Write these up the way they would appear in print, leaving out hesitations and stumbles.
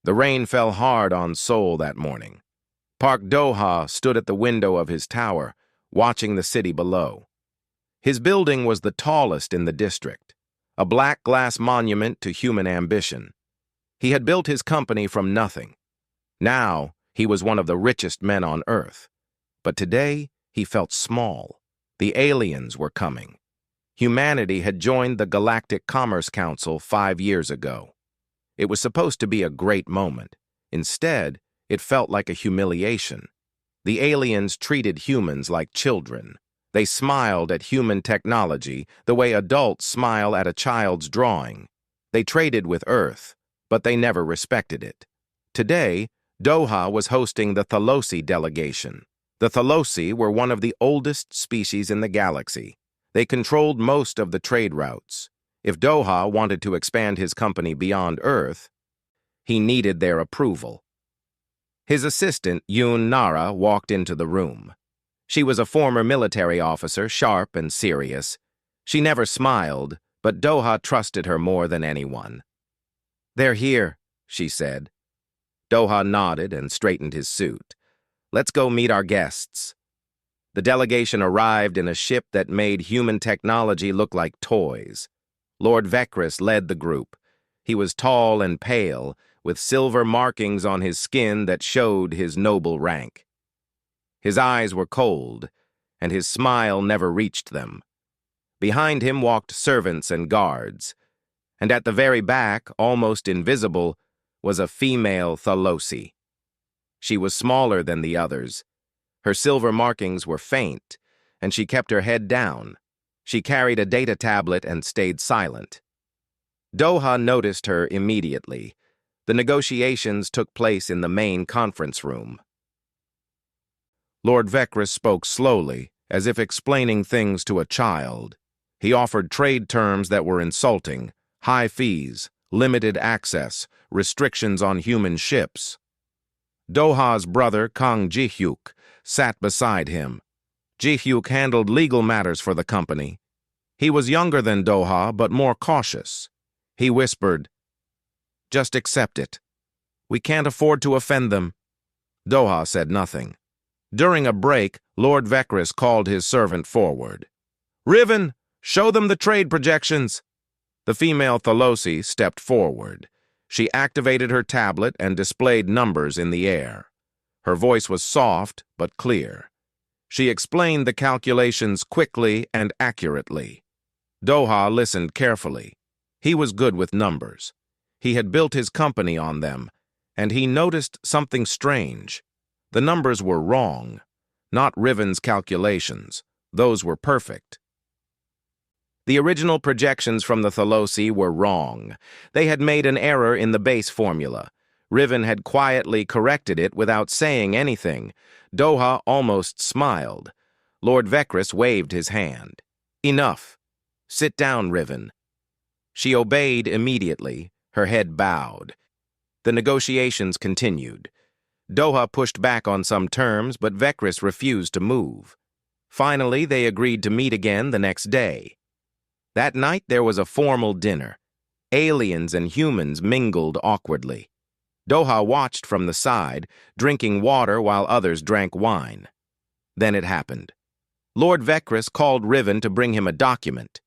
The rain fell hard on Seoul that morning. Park Do-ha stood at the window of his tower, watching the city below. His building was the tallest in the district, a black glass monument to human ambition. He had built his company from nothing. Now, he was one of the richest men on Earth. But today, he felt small. The aliens were coming. Humanity had joined the Galactic Commerce Council 5 years ago. It was supposed to be a great moment. Instead, it felt like a humiliation. The aliens treated humans like children. They smiled at human technology the way adults smile at a child's drawing. They traded with Earth, but they never respected it. Today, Do-ha was hosting the Thalosi delegation. The Thalosi were one of the oldest species in the galaxy. They controlled most of the trade routes. If Do-ha wanted to expand his company beyond Earth, he needed their approval. His assistant, Yoon Nara, walked into the room. She was a former military officer, sharp and serious. She never smiled, but Do-ha trusted her more than anyone. "They're here," she said. Do-ha nodded and straightened his suit. "Let's go meet our guests." The delegation arrived in a ship that made human technology look like toys. Lord Vecris led the group. He was tall and pale, with silver markings on his skin that showed his noble rank. His eyes were cold, and his smile never reached them. Behind him walked servants and guards, and at the very back, almost invisible, was a female Thalosi. She was smaller than the others. Her silver markings were faint, and she kept her head down. She carried a data tablet and stayed silent. Do-ha noticed her immediately. The negotiations took place in the main conference room. Lord Vecris spoke slowly, as if explaining things to a child. He offered trade terms that were insulting: high fees, limited access, restrictions on human ships. Do-ha's brother, Kang Ji-hyuk, sat beside him. Ji-hyuk handled legal matters for the company. He was younger than Do-ha, but more cautious. He whispered, "Just accept it. We can't afford to offend them." Do-ha said nothing. During a break, Lord Vecris called his servant forward. "Riven, show them the trade projections." The female Thalosi stepped forward. She activated her tablet and displayed numbers in the air. Her voice was soft but clear. She explained the calculations quickly and accurately. Do-ha listened carefully. He was good with numbers. He had built his company on them, and he noticed something strange. The numbers were wrong, not Riven's calculations. Those were perfect. The original projections from the Thalosi were wrong. They had made an error in the base formula. Riven had quietly corrected it without saying anything. Do-ha almost smiled. Lord Vecris waved his hand. "Enough. Sit down, Riven." She obeyed immediately, her head bowed. The negotiations continued. Do-ha pushed back on some terms, but Vecris refused to move. Finally, they agreed to meet again the next day. That night, there was a formal dinner. Aliens and humans mingled awkwardly. Do-ha watched from the side, drinking water while others drank wine. Then it happened. Lord Vecris called Riven to bring him a document.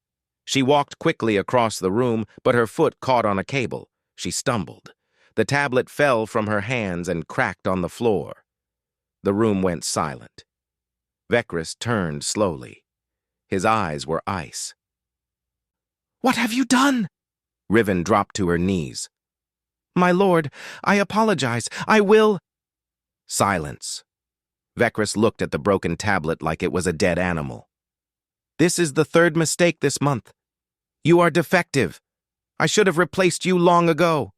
She walked quickly across the room, but her foot caught on a cable. She stumbled. The tablet fell from her hands and cracked on the floor. The room went silent. Vecris turned slowly. His eyes were ice. "What have you done?" Riven dropped to her knees. "My lord, I apologize. I will—" Silence. Vecris looked at the broken tablet like it was a dead animal. "This is the third mistake this month. You are defective. I should have replaced you long ago."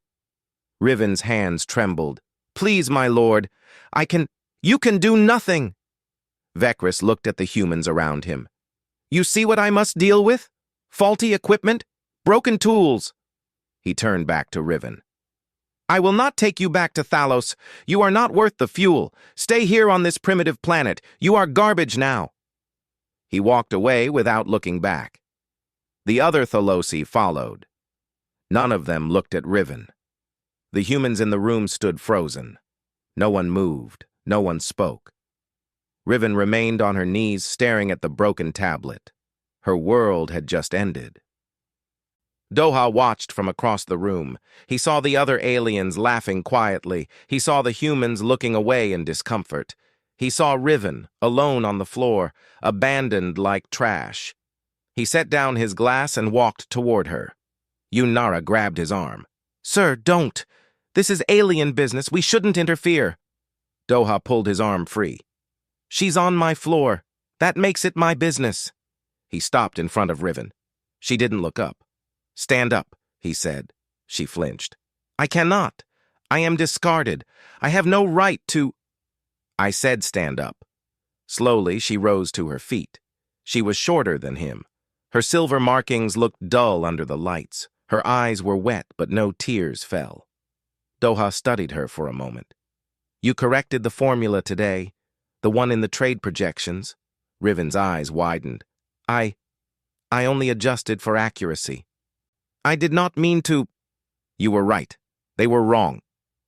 Riven's hands trembled. "Please, my lord, you can do nothing." Vecris looked at the humans around him. "You see what I must deal with? Faulty equipment? Broken tools." He turned back to Riven. "I will not take you back to Thalos. You are not worth the fuel. Stay here on this primitive planet. You are garbage now." He walked away without looking back. The other Thalosi followed. None of them looked at Riven. The humans in the room stood frozen. No one moved. No one spoke. Riven remained on her knees, staring at the broken tablet. Her world had just ended. Doha watched from across the room. He saw the other aliens laughing quietly. He saw the humans looking away in discomfort. He saw Riven, alone on the floor, abandoned like trash. He set down his glass and walked toward her. Yunara grabbed his arm. "Sir, don't. This is alien business. We shouldn't interfere." Doha pulled his arm free. "She's on my floor. That makes it my business." He stopped in front of Riven. She didn't look up. "Stand up," he said. She flinched. "I cannot. I am discarded. I have no right to—" "I said stand up." Slowly, she rose to her feet. She was shorter than him. Her silver markings looked dull under the lights. Her eyes were wet, but no tears fell. Doha studied her for a moment. "You corrected the formula today, the one in the trade projections." Riven's eyes widened. I only adjusted for accuracy. "I did not mean to—" "You were right. They were wrong."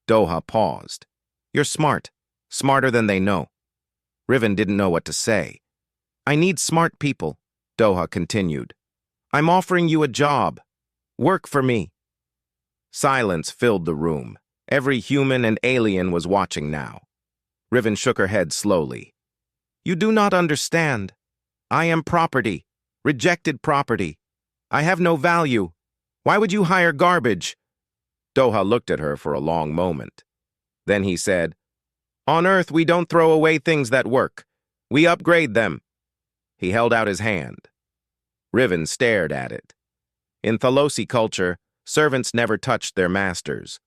Doha paused. "You're smart. Smarter than they know." Riven didn't know what to say. "I need smart people," Doha continued. "I'm offering you a job. Work for me." Silence filled the room. Every human and alien was watching now. Riven shook her head slowly. "You do not understand. I am property. Rejected property. I have no value. Why would you hire garbage?" Doha looked at her for a long moment. Then he said, "On Earth, we don't throw away things that work. We upgrade them." He held out his hand. Riven stared at it. In Thalosi culture, servants never touched their masters.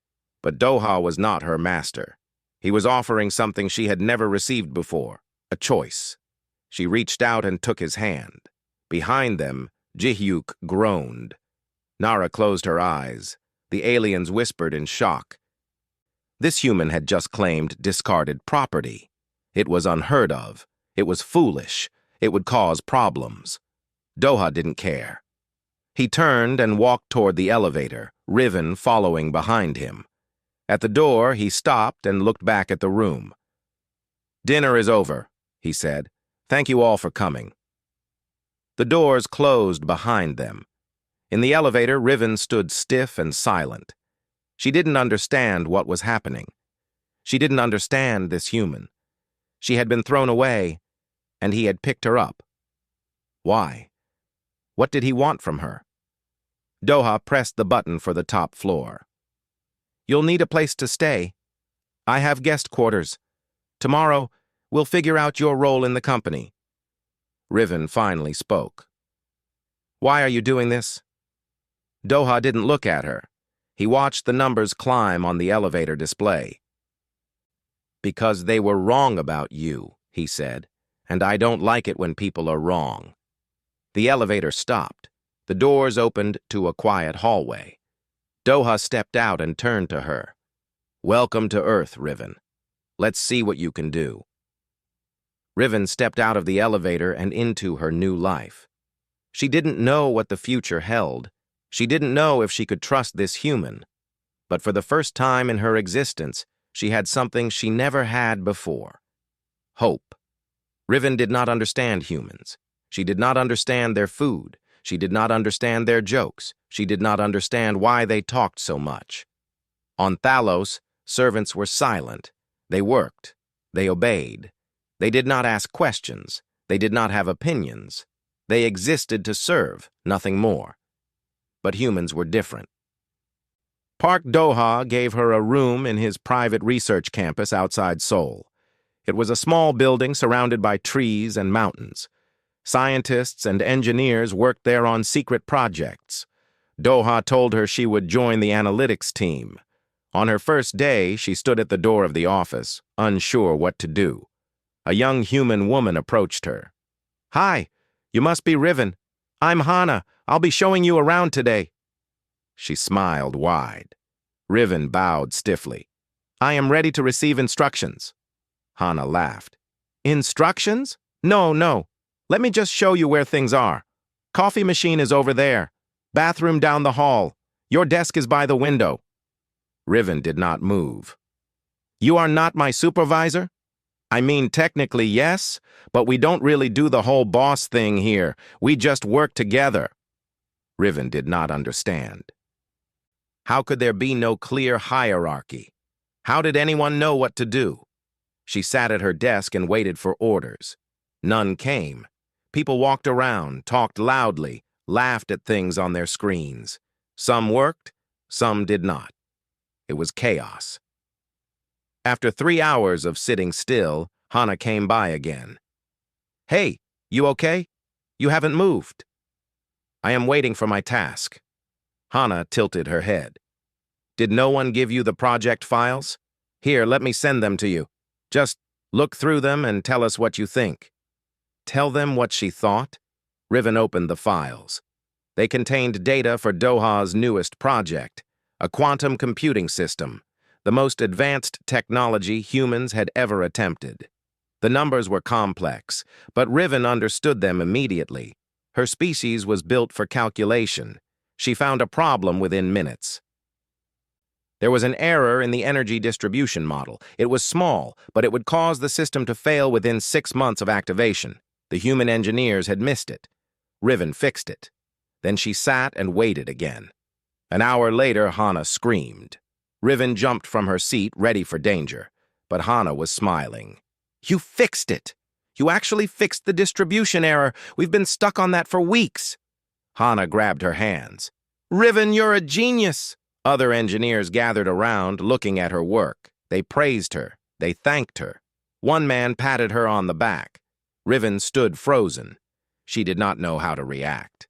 But Doha was not her master. He was offering something she had never received before, a choice. She reached out and took his hand. Behind them, Jihyuk groaned. Nara closed her eyes. The aliens whispered in shock. This human had just claimed discarded property. It was unheard of. It was foolish. It would cause problems. Doha didn't care. He turned and walked toward the elevator, Riven following behind him. At the door, he stopped and looked back at the room. "Dinner is over," he said. "Thank you all for coming." The doors closed behind them. In the elevator, Riven stood stiff and silent. She didn't understand what was happening. She didn't understand this human. She had been thrown away, and he had picked her up. Why? What did he want from her? Doha pressed the button for the top floor. "You'll need a place to stay. I have guest quarters. Tomorrow, we'll figure out your role in the company." Riven finally spoke. "Why are you doing this?" Doha didn't look at her. He watched the numbers climb on the elevator display. "Because they were wrong about you," he said, "and I don't like it when people are wrong." The elevator stopped. The doors opened to a quiet hallway. Doha stepped out and turned to her. "Welcome to Earth, Riven. Let's see what you can do." Riven stepped out of the elevator and into her new life. She didn't know what the future held. She didn't know if she could trust this human. But for the first time in her existence, she had something she never had before. Hope. Riven did not understand humans. She did not understand their food. She did not understand their jokes. She did not understand why they talked so much. On Thalos, servants were silent. They worked. They obeyed. They did not ask questions. They did not have opinions. They existed to serve, nothing more. But humans were different. Park Doha gave her a room in his private research campus outside Seoul. It was a small building surrounded by trees and mountains. Scientists and engineers worked there on secret projects. Doha told her she would join the analytics team. On her first day, she stood at the door of the office, unsure what to do. A young human woman approached her. "Hi, you must be Riven. I'm Hana. I'll be showing you around today." She smiled wide. Riven bowed stiffly. "I am ready to receive instructions." Hana laughed. "Instructions? No. Let me just show you where things are. Coffee machine is over there. Bathroom down the hall. Your desk is by the window." Riven did not move. You are not my supervisor? I mean, technically, yes, but we don't really do the whole boss thing here. We just work together. Riven did not understand. How could there be no clear hierarchy? How did anyone know what to do? She sat at her desk and waited for orders. None came. People walked around, talked loudly, laughed at things on their screens. Some worked, some did not. It was chaos. After 3 hours of sitting still, Hana came by again. Hey, you okay? You haven't moved. I am waiting for my task. Hana tilted her head. Did no one give you the project files? Here, let me send them to you. Just look through them and tell us what you think. Tell them what she thought? Riven opened the files. They contained data for Doha's newest project, a quantum computing system, the most advanced technology humans had ever attempted. The numbers were complex, but Riven understood them immediately. Her species was built for calculation. She found a problem within minutes. There was an error in the energy distribution model. It was small, but it would cause the system to fail within 6 months of activation. The human engineers had missed it. Riven fixed it. Then she sat and waited again. An hour later, Hana screamed. Riven jumped from her seat, ready for danger, but Hana was smiling. You fixed it! You actually fixed the distribution error. We've been stuck on that for weeks. Hana grabbed her hands. Riven, you're a genius! Other engineers gathered around, looking at her work. They praised her. They thanked her. One man patted her on the back. Riven stood frozen. She did not know how to react.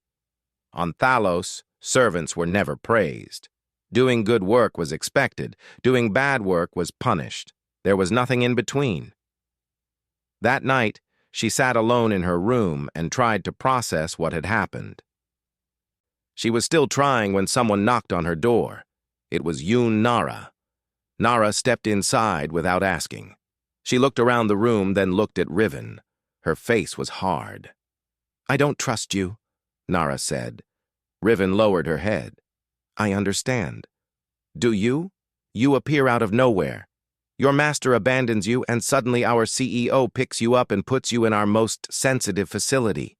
On Thalos, servants were never praised. Doing good work was expected. Doing bad work was punished. There was nothing in between. That night, she sat alone in her room and tried to process what had happened. She was still trying when someone knocked on her door. It was Yoon Nara. Nara stepped inside without asking. She looked around the room, then looked at Riven. Her face was hard. I don't trust you, Nara said. Riven lowered her head. I understand. Do you? You appear out of nowhere. Your master abandons you, and suddenly our CEO picks you up and puts you in our most sensitive facility.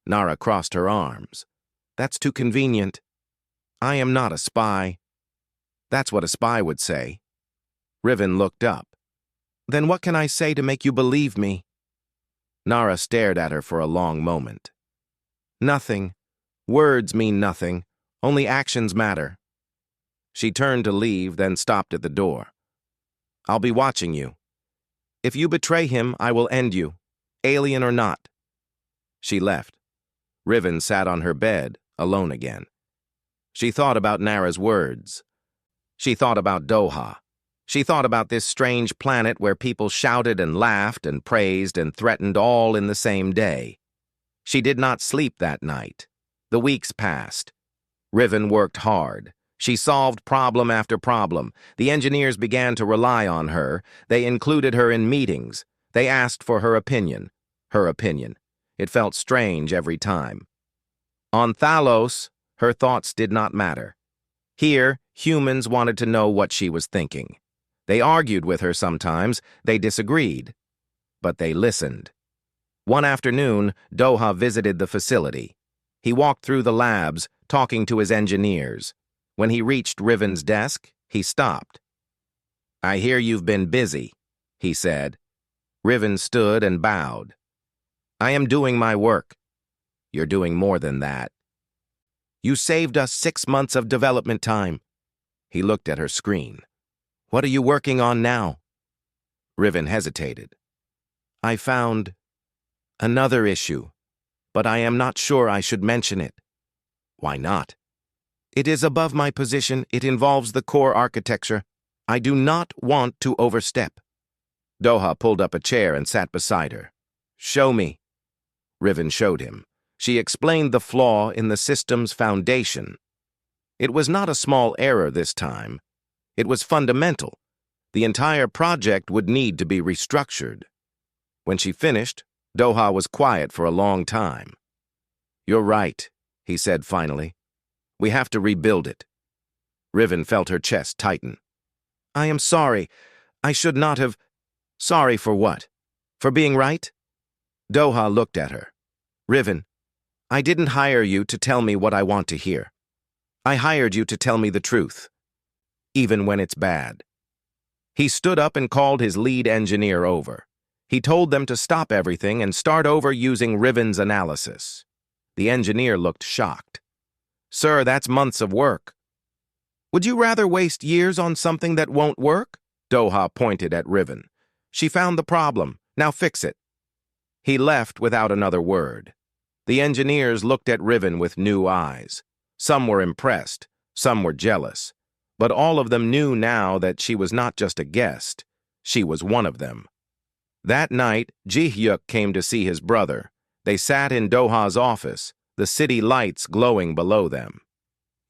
Nara crossed her arms. That's too convenient. I am not a spy. That's what a spy would say. Riven looked up. Then what can I say to make you believe me? Nara stared at her for a long moment. Nothing. Words mean nothing. Only actions matter. She turned to leave, then stopped at the door. I'll be watching you. If you betray him, I will end you, alien or not. She left. Riven sat on her bed, alone again. She thought about Nara's words. She thought about Doha. She thought about this strange planet where people shouted and laughed and praised and threatened all in the same day. She did not sleep that night. The weeks passed. Riven worked hard. She solved problem after problem. The engineers began to rely on her. They included her in meetings. They asked for her opinion. Her opinion. It felt strange every time. On Thalos, her thoughts did not matter. Here, humans wanted to know what she was thinking. They argued with her sometimes. They disagreed. But they listened. One afternoon, Doha visited the facility. He walked through the labs, talking to his engineers. When he reached Riven's desk, he stopped. I hear you've been busy, he said. Riven stood and bowed. I am doing my work. You're doing more than that. You saved us 6 months of development time. He looked at her screen. What are you working on now? Riven hesitated. I found another issue, but I am not sure I should mention it. Why not? It is above my position. It involves the core architecture. I do not want to overstep. Doha pulled up a chair and sat beside her. Show me. Riven showed him. She explained the flaw in the system's foundation. It was not a small error this time. It was fundamental. The entire project would need to be restructured. When she finished, Doha was quiet for a long time. You're right, he said finally. We have to rebuild it. Riven felt her chest tighten. I am sorry. I should not have. Sorry for what? For being right? Doha looked at her. Riven, I didn't hire you to tell me what I want to hear. I hired you to tell me the truth, even when it's bad. He stood up and called his lead engineer over. He told them to stop everything and start over using Riven's analysis. The engineer looked shocked. Sir, that's months of work. Would you rather waste years on something that won't work? Doha pointed at Riven. She found the problem. Now fix it. He left without another word. The engineers looked at Riven with new eyes. Some were impressed, some were jealous. But all of them knew now that she was not just a guest. She was one of them. That night, Ji-hyuk came to see his brother. They sat in Doha's office, the city lights glowing below them.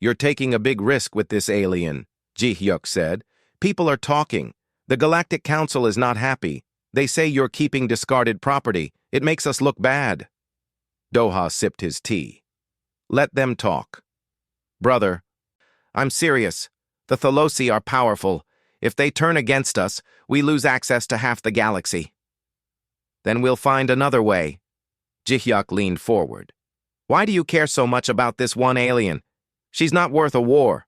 You're taking a big risk with this alien, Ji-hyuk said. People are talking. The Galactic Council is not happy. They say you're keeping discarded property. It makes us look bad. Doha sipped his tea. Let them talk. Brother, I'm serious. The Thalosi are powerful. If they turn against us, we lose access to half the galaxy. Then we'll find another way. Ji-hyuk leaned forward. Why do you care so much about this one alien? She's not worth a war.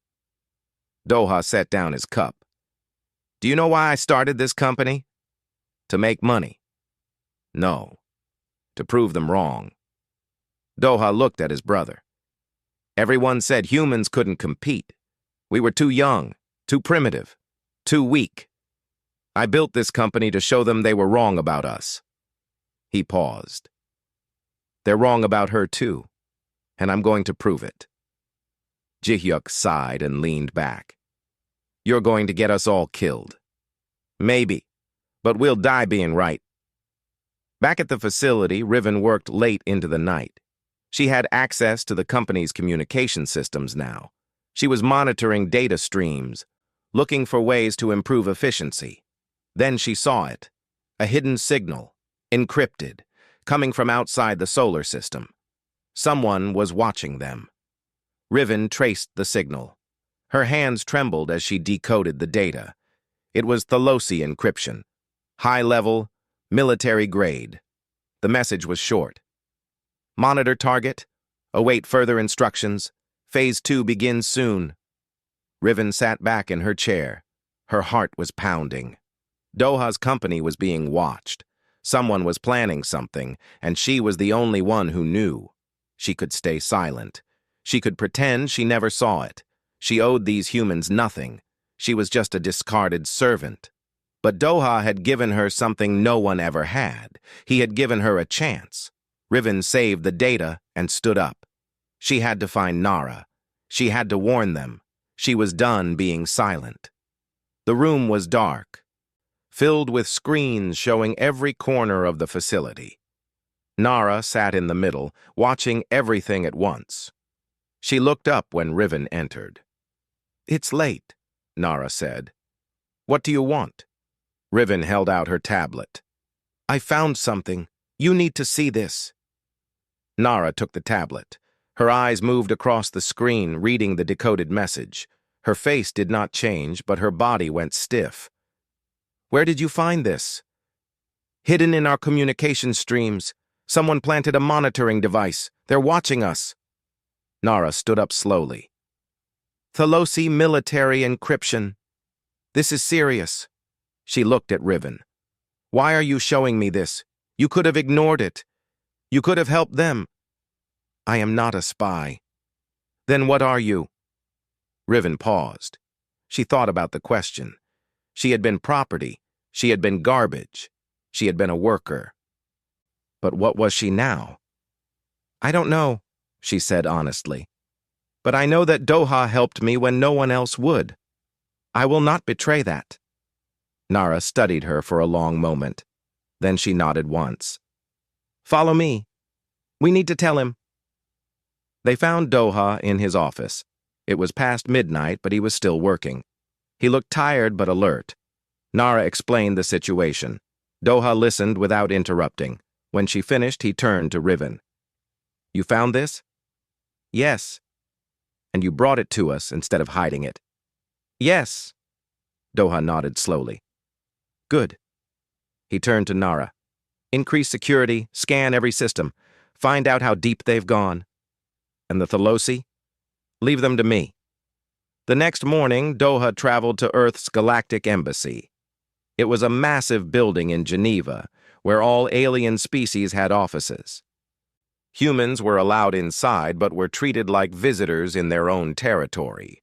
Doha set down his cup. Do you know why I started this company? To make money. No. To prove them wrong. Doha looked at his brother. Everyone said humans couldn't compete. We were too young, too primitive, too weak. I built this company to show them they were wrong about us. He paused. They're wrong about her too, and I'm going to prove it. Ji-hyuk sighed and leaned back. You're going to get us all killed. Maybe, but we'll die being right. Back at the facility, Riven worked late into the night. She had access to the company's communication systems now. She was monitoring data streams, looking for ways to improve efficiency. Then she saw it, a hidden signal, encrypted, coming from outside the solar system. Someone was watching them. Riven traced the signal. Her hands trembled as she decoded the data. It was Thalosi encryption. High level, military grade. The message was short. Monitor target. Await further instructions. Phase 2 begins soon. Riven sat back in her chair. Her heart was pounding. Doha's company was being watched. Someone was planning something, and she was the only one who knew. She could stay silent. She could pretend she never saw it. She owed these humans nothing. She was just a discarded servant. But Doha had given her something no one ever had. He had given her a chance. Riven saved the data and stood up. She had to find Nara. She had to warn them. She was done being silent. The room was dark, filled with screens showing every corner of the facility. Nara sat in the middle, watching everything at once. She looked up when Riven entered. It's late, Nara said. What do you want? Riven held out her tablet. I found something. You need to see this. Nara took the tablet. Her eyes moved across the screen, reading the decoded message. Her face did not change, but her body went stiff. Where did you find this? Hidden in our communication streams. Someone planted a monitoring device. They're watching us. Nara stood up slowly. Thalosi military encryption. This is serious. She looked at Riven. Why are you showing me this? You could have ignored it. You could have helped them. I am not a spy. Then what are you? Riven paused. She thought about the question. She had been property. She had been garbage. She had been a worker. But what was she now? I don't know, she said honestly. But I know that Doha helped me when no one else would. I will not betray that. Nara studied her for a long moment. Then she nodded once. Follow me. We need to tell him. They found Doha in his office. It was past midnight, but he was still working. He looked tired but alert. Nara explained the situation. Doha listened without interrupting. When she finished, he turned to Riven. You found this? Yes. And you brought it to us instead of hiding it. Yes. Doha nodded slowly. Good. He turned to Nara. Increase security, scan every system, find out how deep they've gone. And the Thalosi? Leave them to me. The next morning, Doha traveled to Earth's Galactic Embassy. It was a massive building in Geneva, where all alien species had offices. Humans were allowed inside, but were treated like visitors in their own territory.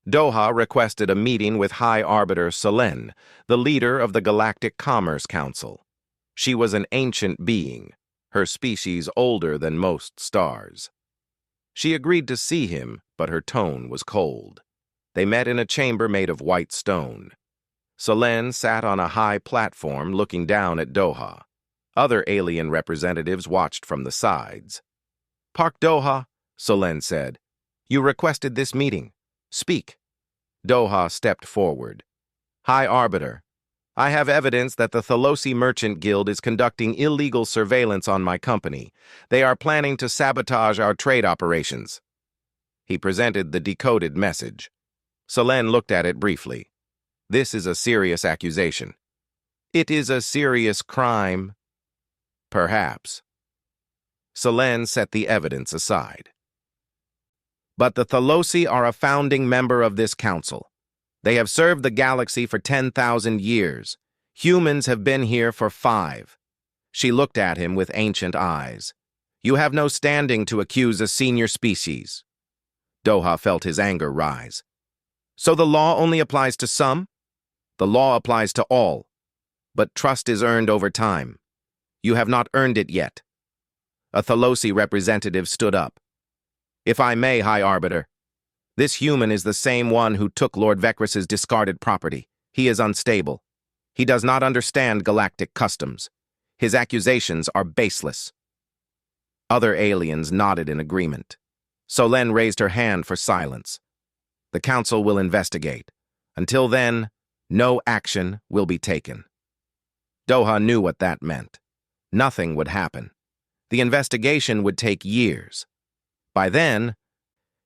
Doha requested a meeting with High Arbiter Selene, the leader of the Galactic Commerce Council. She was an ancient being, her species older than most stars. She agreed to see him, but her tone was cold. They met in a chamber made of white stone. Selene sat on a high platform looking down at Doha. Other alien representatives watched from the sides. Park Doha, Selene said. You requested this meeting. Speak. Doha stepped forward. High Arbiter, I have evidence that the Thalosi Merchant Guild is conducting illegal surveillance on my company. They are planning to sabotage our trade operations. He presented the decoded message. Selene looked at it briefly. This is a serious accusation. It is a serious crime. Perhaps. Selene set the evidence aside. But the Thalosi are a founding member of this council. They have served the galaxy for 10,000 years. Humans have been here for 5. She looked at him with ancient eyes. You have no standing to accuse a senior species. Doha felt his anger rise. So the law only applies to some? The law applies to all. But trust is earned over time. You have not earned it yet. A Thalosi representative stood up. If I may, High Arbiter, this human is the same one who took Lord Vecris's discarded property. He is unstable. He does not understand galactic customs. His accusations are baseless. Other aliens nodded in agreement. Selene raised her hand for silence. The council will investigate. Until then, no action will be taken. Doha knew what that meant. Nothing would happen. The investigation would take years. By then,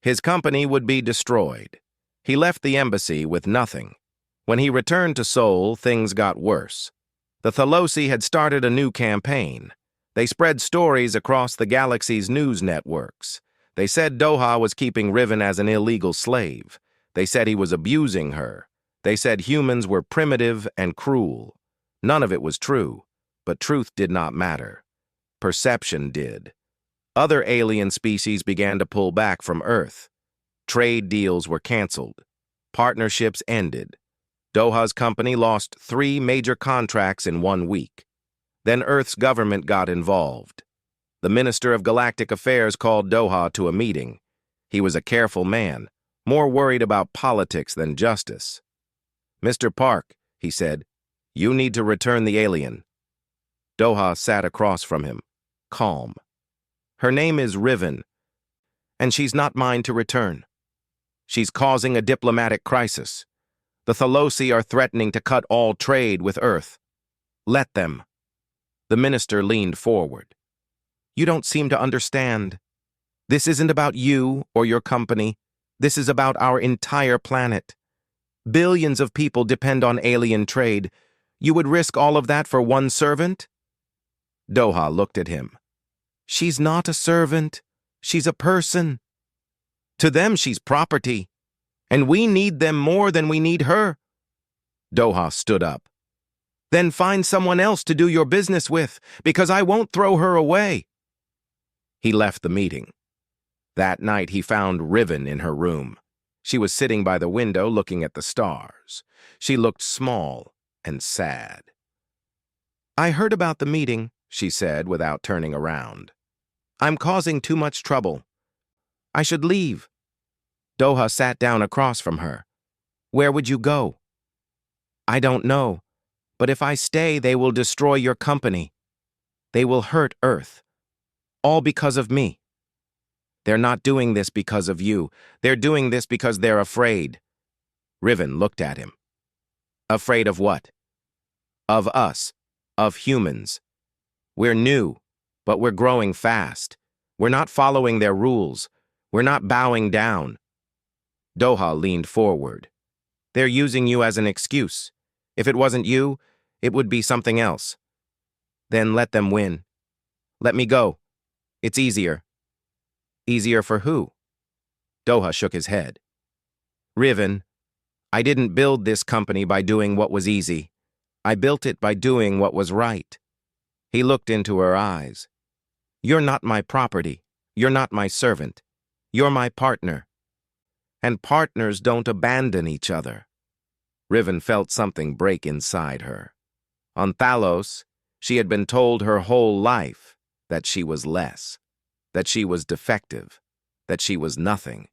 his company would be destroyed. He left the embassy with nothing. When he returned to Seoul, things got worse. The Thalosi had started a new campaign. They spread stories across the galaxy's news networks. They said Doha was keeping Riven as an illegal slave. They said he was abusing her. They said humans were primitive and cruel. None of it was true, but truth did not matter. Perception did. Other alien species began to pull back from Earth. Trade deals were canceled. Partnerships ended. Doha's company lost 3 major contracts in 1 week. Then Earth's government got involved. The Minister of Galactic Affairs called Doha to a meeting. He was a careful man, more worried about politics than justice. Mr. Park, he said, you need to return the alien. Doha sat across from him, calm. Her name is Riven, and she's not mine to return. She's causing a diplomatic crisis. The Thalosi are threatening to cut all trade with Earth. Let them. The minister leaned forward. You don't seem to understand. This isn't about you or your company. This is about our entire planet. Billions of people depend on alien trade. You would risk all of that for one servant? Doha looked at him. She's not a servant. She's a person. To them, she's property. And we need them more than we need her. Doha stood up. Then find someone else to do your business with, because I won't throw her away. He left the meeting. That night, he found Riven in her room. She was sitting by the window looking at the stars. She looked small and sad. I heard about the meeting, she said without turning around. I'm causing too much trouble. I should leave. Doha sat down across from her. Where would you go? I don't know, but if I stay, they will destroy your company. They will hurt Earth. All because of me. They're not doing this because of you. They're doing this because they're afraid. Riven looked at him. Afraid of what? Of us. Of humans. We're new, but we're growing fast. We're not following their rules. We're not bowing down. Doha leaned forward. They're using you as an excuse. If it wasn't you, it would be something else. Then let them win. Let me go. It's easier. Easier for who? Doha shook his head. Riven, I didn't build this company by doing what was easy. I built it by doing what was right. He looked into her eyes. You're not my property. You're not my servant. You're my partner. And partners don't abandon each other. Riven felt something break inside her. On Thalos, she had been told her whole life that she was less, that she was defective, that she was nothing.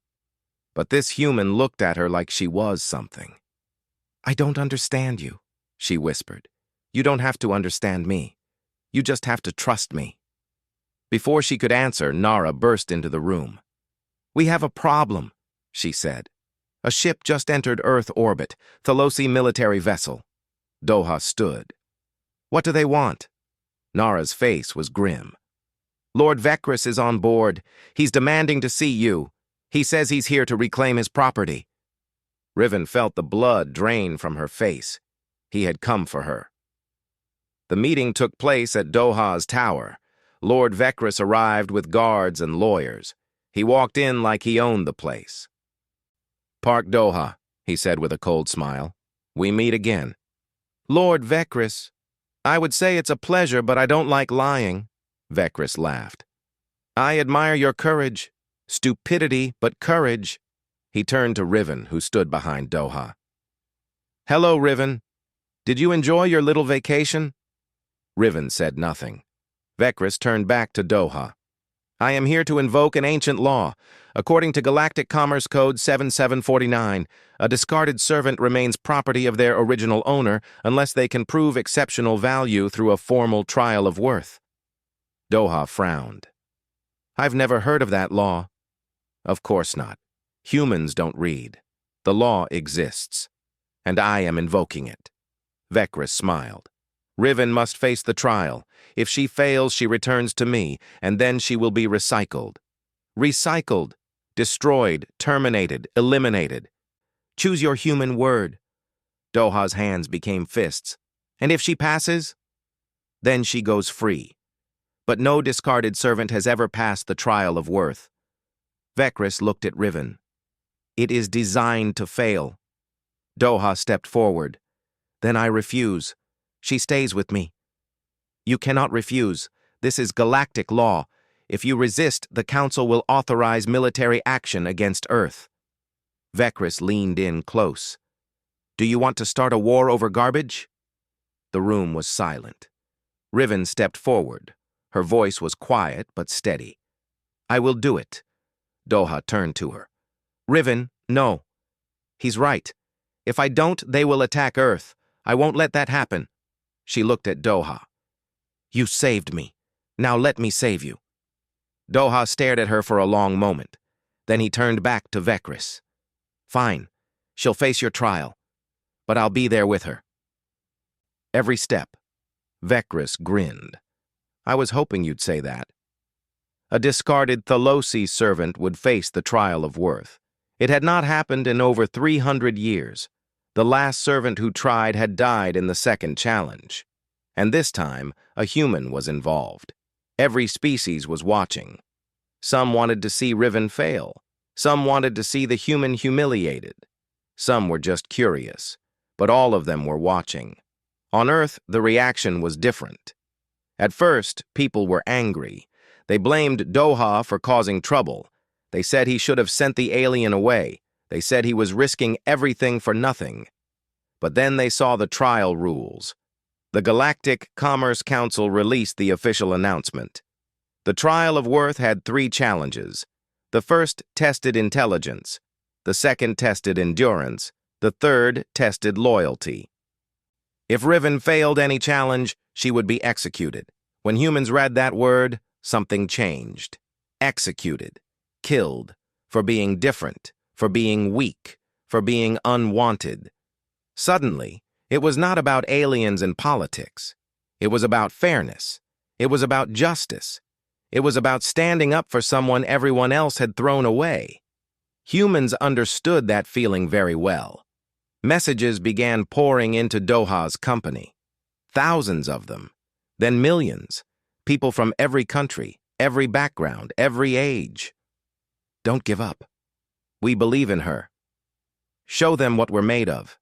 But this human looked at her like she was something. I don't understand you, she whispered. You don't have to understand me. You just have to trust me. Before she could answer, Nara burst into the room. We have a problem, she said. A ship just entered Earth orbit, Thalosi military vessel. Doha stood. What do they want? Nara's face was grim. Lord Vecris is on board. He's demanding to see you. He says he's here to reclaim his property. Riven felt the blood drain from her face. He had come for her. The meeting took place at Doha's tower. Lord Vecris arrived with guards and lawyers. He walked in like he owned the place. Park Doha, he said with a cold smile. We meet again. Lord Vecris, I would say it's a pleasure, but I don't like lying. Vecris laughed. I admire your courage. Stupidity, but courage. He turned to Riven, who stood behind Doha. Hello, Riven. Did you enjoy your little vacation? Riven said nothing. Vecris turned back to Doha. I am here to invoke an ancient law. According to Galactic Commerce Code 7749, a discarded servant remains property of their original owner unless they can prove exceptional value through a formal trial of worth. Doha frowned. I've never heard of that law. Of course not. Humans don't read. The law exists, and I am invoking it. Vecris smiled. Riven must face the trial. If she fails, she returns to me, and then she will be recycled. Recycled, destroyed, terminated, eliminated. Choose your human word. Doha's hands became fists. And if she passes, then she goes free. But no discarded servant has ever passed the trial of worth. Vecris looked at Riven. It is designed to fail. Doha stepped forward. Then I refuse. She stays with me. You cannot refuse. This is galactic law. If you resist, the Council will authorize military action against Earth. Vecris leaned in close. Do you want to start a war over garbage? The room was silent. Riven stepped forward. Her voice was quiet but steady. I will do it. Doha turned to her. Riven, no. He's right. If I don't, they will attack Earth. I won't let that happen. She looked at Doha. You saved me. Now let me save you. Doha stared at her for a long moment. Then he turned back to Vecris. Fine. She'll face your trial. But I'll be there with her. Every step. Vecris grinned. I was hoping you'd say that. A discarded Thalosi servant would face the trial of worth. It had not happened in over 300 years. The last servant who tried had died in the second challenge. And this time, a human was involved. Every species was watching. Some wanted to see Riven fail. Some wanted to see the human humiliated. Some were just curious. But all of them were watching. On Earth, the reaction was different. At first, people were angry. They blamed Doha for causing trouble. They said he should have sent the alien away. They said he was risking everything for nothing. But then they saw the trial rules. The Galactic Commerce Council released the official announcement. The trial of worth had 3 challenges. The first tested intelligence. The second tested endurance. The third tested loyalty. If Riven failed any challenge, she would be executed. When humans read that word, something changed. Executed. Killed. For being different. For being weak. For being unwanted. Suddenly, it was not about aliens and politics. It was about fairness. It was about justice. It was about standing up for someone everyone else had thrown away. Humans understood that feeling very well. Messages began pouring into Doha's company. Thousands of them, then millions. People from every country, every background, every age. Don't give up. We believe in her. Show them what we're made of.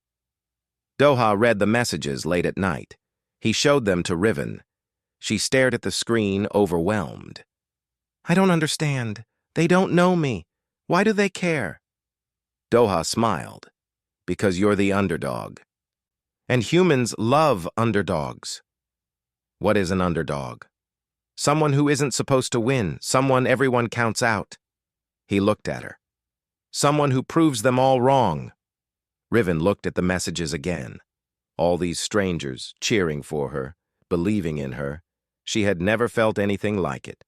Doha read the messages late at night. He showed them to Riven. She stared at the screen, overwhelmed. I don't understand. They don't know me. Why do they care? Doha smiled. Because you're the underdog. And humans love underdogs. What is an underdog? Someone who isn't supposed to win, someone everyone counts out. He looked at her. Someone who proves them all wrong. Riven looked at the messages again. All these strangers cheering for her, believing in her. She had never felt anything like it.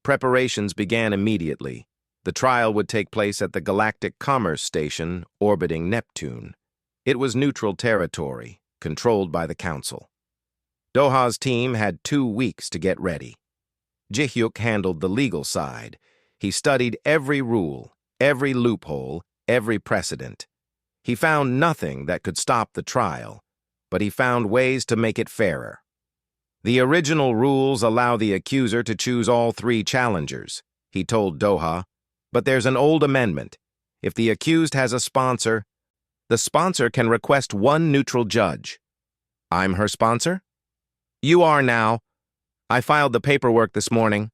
Preparations began immediately. The trial would take place at the Galactic Commerce Station orbiting Neptune. It was neutral territory, controlled by the Council. Doha's team had 2 weeks to get ready. Jihyuk handled the legal side. He studied every rule, every loophole, every precedent. He found nothing that could stop the trial, but he found ways to make it fairer. The original rules allow the accuser to choose all 3 challengers, he told Doha, but there's an old amendment. If the accused has a sponsor, the sponsor can request 1 neutral judge. I'm her sponsor? You are now. I filed the paperwork this morning.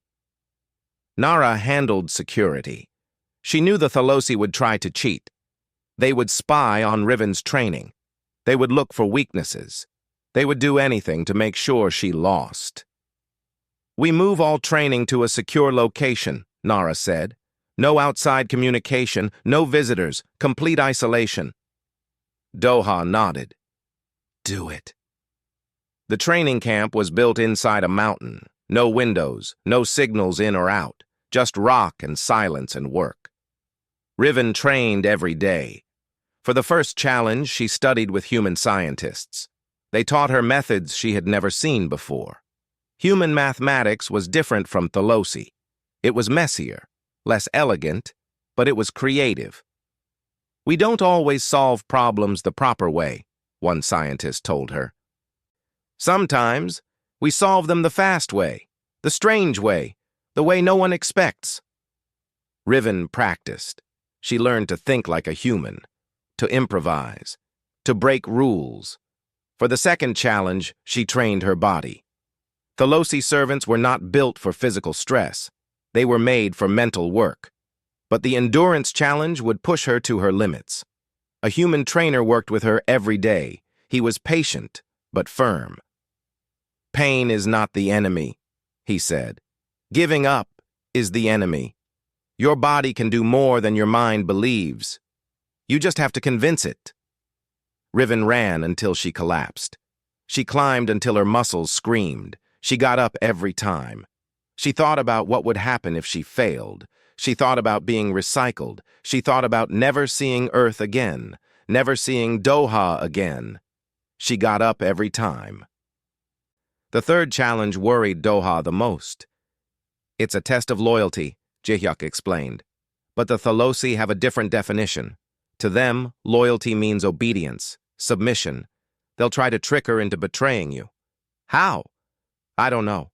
Nara handled security. She knew the Thalosi would try to cheat. They would spy on Riven's training. They would look for weaknesses. They would do anything to make sure she lost. We move all training to a secure location, Nara said. No outside communication, no visitors, complete isolation. Doha nodded. Do it. The training camp was built inside a mountain. No windows, no signals in or out, just rock and silence and work. Riven trained every day. For the first challenge, she studied with human scientists. They taught her methods she had never seen before. Human mathematics was different from Thalosi. It was messier, less elegant, but it was creative. We don't always solve problems the proper way, one scientist told her. Sometimes, we solve them the fast way, the strange way, the way no one expects. Riven practiced. She learned to think like a human, to improvise, to break rules. For the second challenge, she trained her body. Thalosi servants were not built for physical stress. They were made for mental work. But the endurance challenge would push her to her limits. A human trainer worked with her every day. He was patient, but firm. Pain is not the enemy, he said. Giving up is the enemy. Your body can do more than your mind believes. You just have to convince it. Riven ran until she collapsed. She climbed until her muscles screamed. She got up every time. She thought about what would happen if she failed. She thought about being recycled. She thought about never seeing Earth again, never seeing Doha again. She got up every time. The third challenge worried Doha the most. It's a test of loyalty, Jihyuk explained. But the Thalosi have a different definition. To them, loyalty means obedience, submission. They'll try to trick her into betraying you. How? I don't know.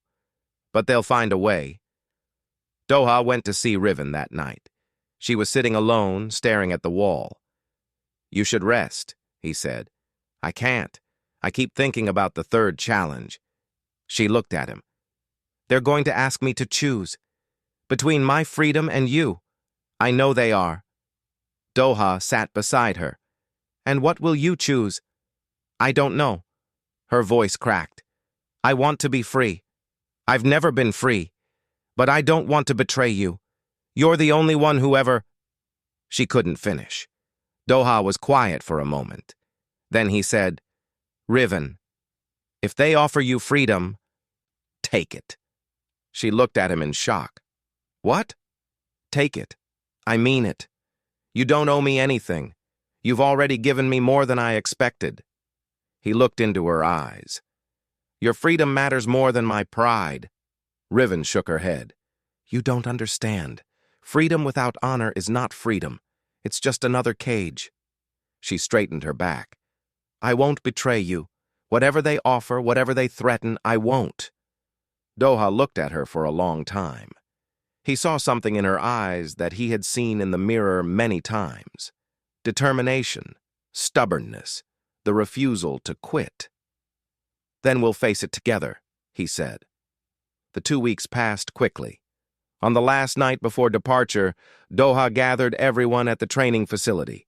But they'll find a way. Doha went to see Riven that night. She was sitting alone, staring at the wall. You should rest, he said. I can't. I keep thinking about the third challenge. She looked at him. They're going to ask me to choose. Between my freedom and you. I know they are. Doha sat beside her. And what will you choose? I don't know. Her voice cracked. I want to be free. I've never been free. But I don't want to betray you. You're the only one who ever... She couldn't finish. Doha was quiet for a moment. Then he said, Riven, if they offer you freedom, take it. She looked at him in shock. What? Take it. I mean it. You don't owe me anything. You've already given me more than I expected. He looked into her eyes. Your freedom matters more than my pride. Riven shook her head. You don't understand. Freedom without honor is not freedom. It's just another cage. She straightened her back. I won't betray you. Whatever they offer, whatever they threaten, I won't. Doha looked at her for a long time. He saw something in her eyes that he had seen in the mirror many times. Determination, stubbornness, the refusal to quit. Then we'll face it together, he said. The 2 weeks passed quickly. On the last night before departure, Doha gathered everyone at the training facility.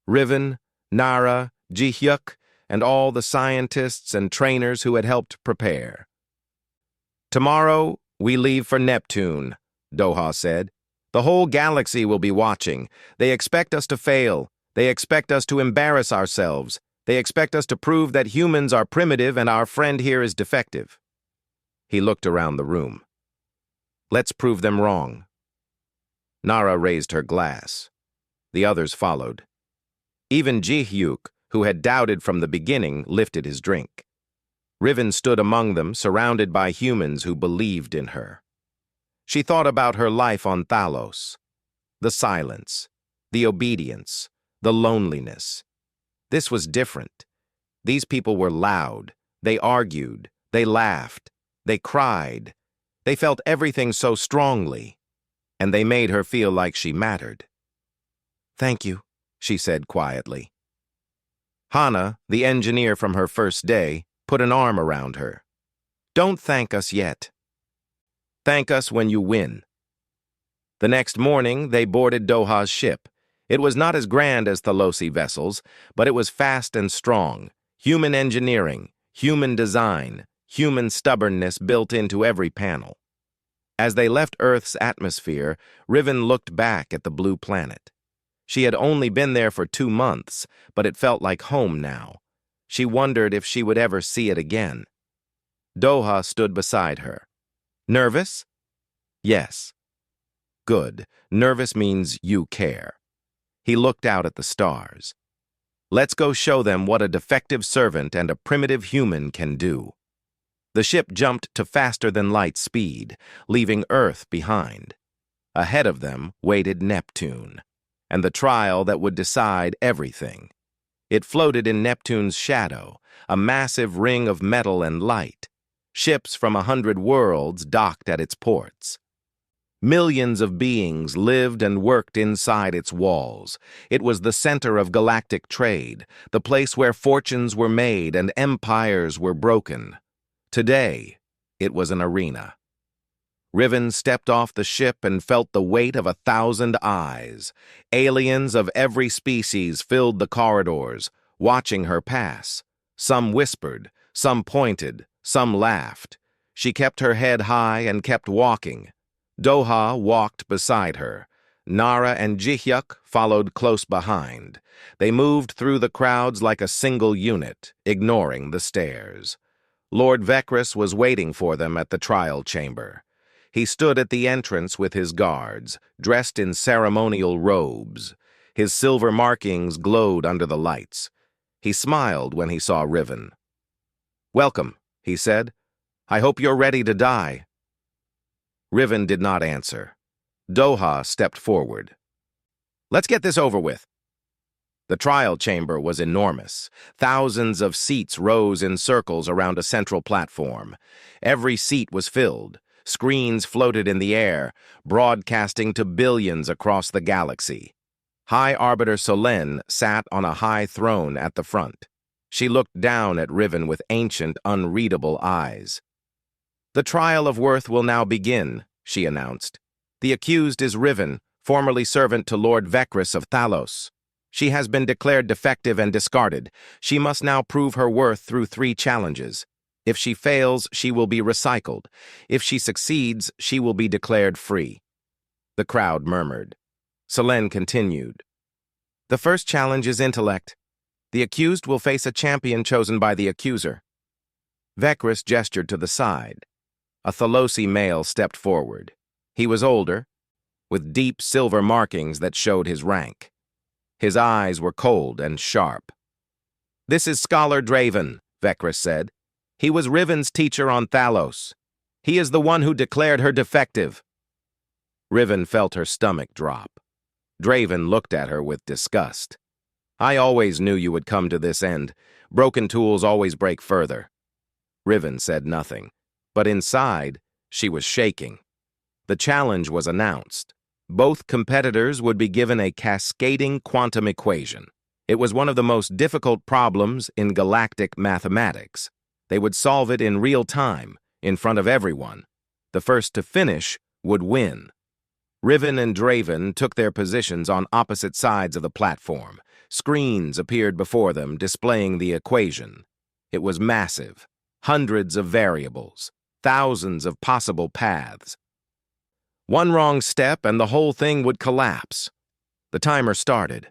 Riven, Nara, Jihyuk, and all the scientists and trainers who had helped prepare. Tomorrow, we leave for Neptune, Doha said. The whole galaxy will be watching. They expect us to fail. They expect us to embarrass ourselves. They expect us to prove that humans are primitive and our friend here is defective. He looked around the room. Let's prove them wrong. Nara raised her glass. The others followed. Even Jihyuk, who had doubted from the beginning, lifted his drink. Riven stood among them, surrounded by humans who believed in her. She thought about her life on Thalos. The silence, the obedience, the loneliness. This was different. These people were loud. They argued. They laughed. They cried. They felt everything so strongly. And they made her feel like she mattered. Thank you, she said quietly. Hana, the engineer from her first day, put an arm around her. Don't thank us yet. Thank us when you win. The next morning, they boarded Doha's ship. It was not as grand as Thalosi vessels, but it was fast and strong. Human engineering, human design, human stubbornness built into every panel. As they left Earth's atmosphere, Riven looked back at the blue planet. She had only been there for 2 months, but it felt like home now. She wondered if she would ever see it again. Doha stood beside her. Nervous? Yes. Good. Nervous means you care. He looked out at the stars. Let's go show them what a defective servant and a primitive human can do. The ship jumped to faster-than-light speed, leaving Earth behind. Ahead of them waited Neptune, and the trial that would decide everything. It floated in Neptune's shadow, a massive ring of metal and light. Ships from 100 worlds docked at its ports. Millions of beings lived and worked inside its walls. It was the center of galactic trade, the place where fortunes were made and empires were broken. Today, it was an arena. Riven stepped off the ship and felt the weight of 1,000 eyes. Aliens of every species filled the corridors, watching her pass. Some whispered, some pointed, some laughed. She kept her head high and kept walking. Doha walked beside her. Nara and Jihyuk followed close behind. They moved through the crowds like a single unit, ignoring the stares. Lord Vecris was waiting for them at the trial chamber. He stood at the entrance with his guards, dressed in ceremonial robes. His silver markings glowed under the lights. He smiled when he saw Riven. Welcome, he said. I hope you're ready to die. Riven did not answer. Doha stepped forward. Let's get this over with. The trial chamber was enormous. Thousands of seats rose in circles around a central platform. Every seat was filled. Screens floated in the air, broadcasting to billions across the galaxy. High Arbiter Solène sat on a high throne at the front. She looked down at Riven with ancient, unreadable eyes. The trial of worth will now begin, she announced. The accused is Riven, formerly servant to Lord Vecris of Thalos. She has been declared defective and discarded. She must now prove her worth through 3 challenges. If she fails, she will be recycled. If she succeeds, she will be declared free. The crowd murmured. Solène continued. The first challenge is intellect. The accused will face a champion chosen by the accuser. Vecris gestured to the side. A Thalosi male stepped forward. He was older, with deep silver markings that showed his rank. His eyes were cold and sharp. This is Scholar Draven, Vecris said. He was Riven's teacher on Thalos. He is the one who declared her defective. Riven felt her stomach drop. Draven looked at her with disgust. I always knew you would come to this end. Broken tools always break further. Riven said nothing, but inside, she was shaking. The challenge was announced. Both competitors would be given a cascading quantum equation. It was one of the most difficult problems in galactic mathematics. They would solve it in real time, in front of everyone. The first to finish would win. Riven and Draven took their positions on opposite sides of the platform. Screens appeared before them, displaying the equation. It was massive. Hundreds of variables. Thousands of possible paths. One wrong step and the whole thing would collapse. The timer started.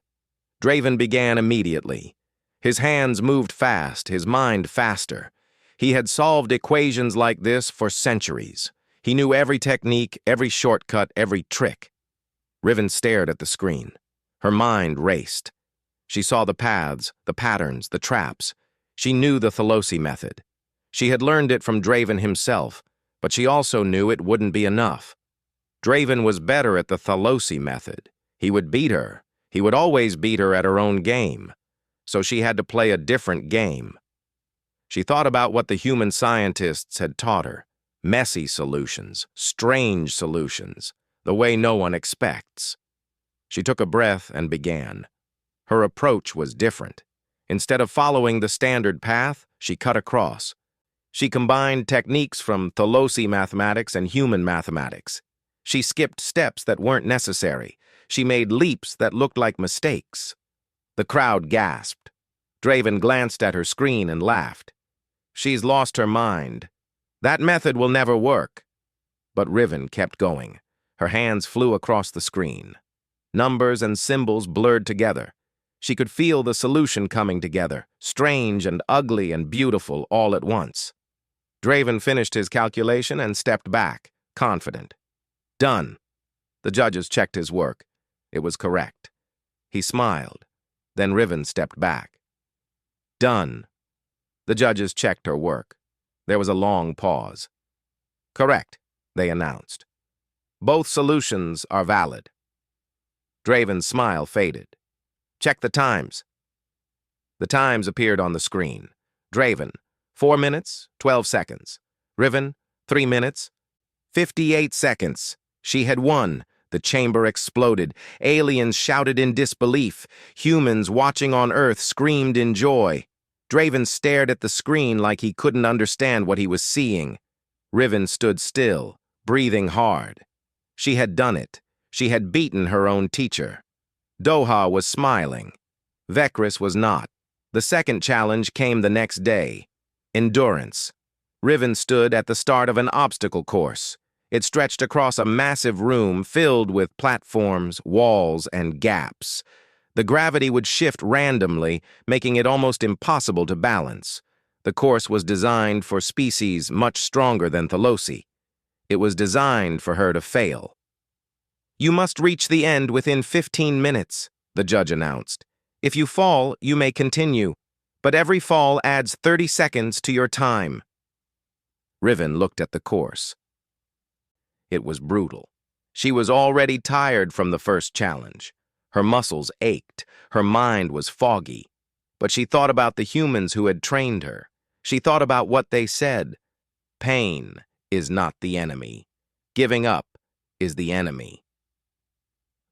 Draven began immediately. His hands moved fast, his mind faster. He had solved equations like this for centuries. He knew every technique, every shortcut, every trick. Riven stared at the screen. Her mind raced. She saw the paths, the patterns, the traps. She knew the Thalosi method. She had learned it from Draven himself, but she also knew it wouldn't be enough. Draven was better at the Thalosi method. He would beat her. He would always beat her at her own game. So she had to play a different game. She thought about what the human scientists had taught her. Messy solutions, strange solutions, the way no one expects. She took a breath and began. Her approach was different. Instead of following the standard path, she cut across. She combined techniques from Thalosi mathematics and human mathematics. She skipped steps that weren't necessary. She made leaps that looked like mistakes. The crowd gasped. Draven glanced at her screen and laughed. She's lost her mind. That method will never work. But Riven kept going. Her hands flew across the screen. Numbers and symbols blurred together. She could feel the solution coming together, strange and ugly and beautiful all at once. Draven finished his calculation and stepped back, confident. Done. The judges checked his work. It was correct. He smiled. Then Riven stepped back. Done. The judges checked her work. There was a long pause. Correct, they announced. Both solutions are valid. Draven's smile faded. Check the times. The times appeared on the screen. Draven, 4 minutes, 12 seconds. Riven, 3 minutes, 58 seconds. She had won. The chamber exploded. Aliens shouted in disbelief. Humans watching on Earth screamed in joy. Draven stared at the screen like he couldn't understand what he was seeing. Riven stood still, breathing hard. She had done it. She had beaten her own teacher. Doha was smiling. Vekris was not. The second challenge came the next day. Endurance. Riven stood at the start of an obstacle course. It stretched across a massive room filled with platforms, walls, and gaps. The gravity would shift randomly, making it almost impossible to balance. The course was designed for species much stronger than Thalosi. It was designed for her to fail. You must reach the end within 15 minutes, the judge announced. If you fall, you may continue, but every fall adds 30 seconds to your time. Riven looked at the course. It was brutal. She was already tired from the first challenge. Her muscles ached. Her mind was foggy. But she thought about the humans who had trained her. She thought about what they said. Pain is not the enemy. Giving up is the enemy.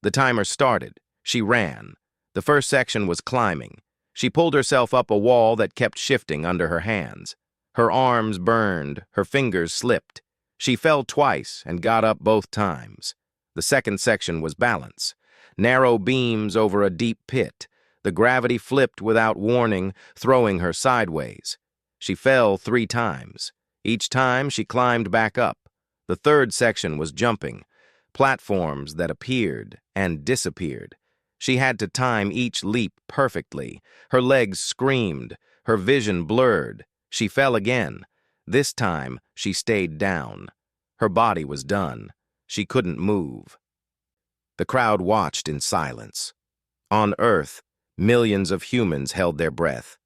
The timer started. She ran. The first section was climbing. She pulled herself up a wall that kept shifting under her hands. Her arms burned. Her fingers slipped. She fell twice and got up both times. The second section was balance. Narrow beams over a deep pit. The gravity flipped without warning, throwing her sideways. She fell 3 times. Each time she climbed back up. The third section was jumping. Platforms that appeared and disappeared. She had to time each leap perfectly. Her legs screamed. Her vision blurred. She fell again. This time, she stayed down. Her body was done. She couldn't move. The crowd watched in silence. On Earth, millions of humans held their breath.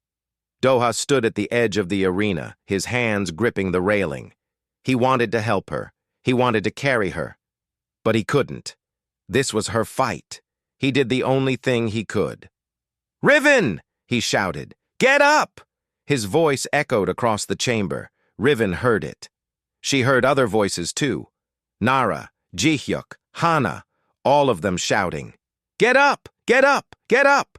Doha stood at the edge of the arena, his hands gripping the railing. He wanted to help her. He wanted to carry her. But he couldn't. This was her fight. He did the only thing he could. "Riven!" he shouted. "Get up!" His voice echoed across the chamber. Riven heard it. She heard other voices too. Nara, Jihyuk, Hana, all of them shouting, "Get up! Get up! Get up!"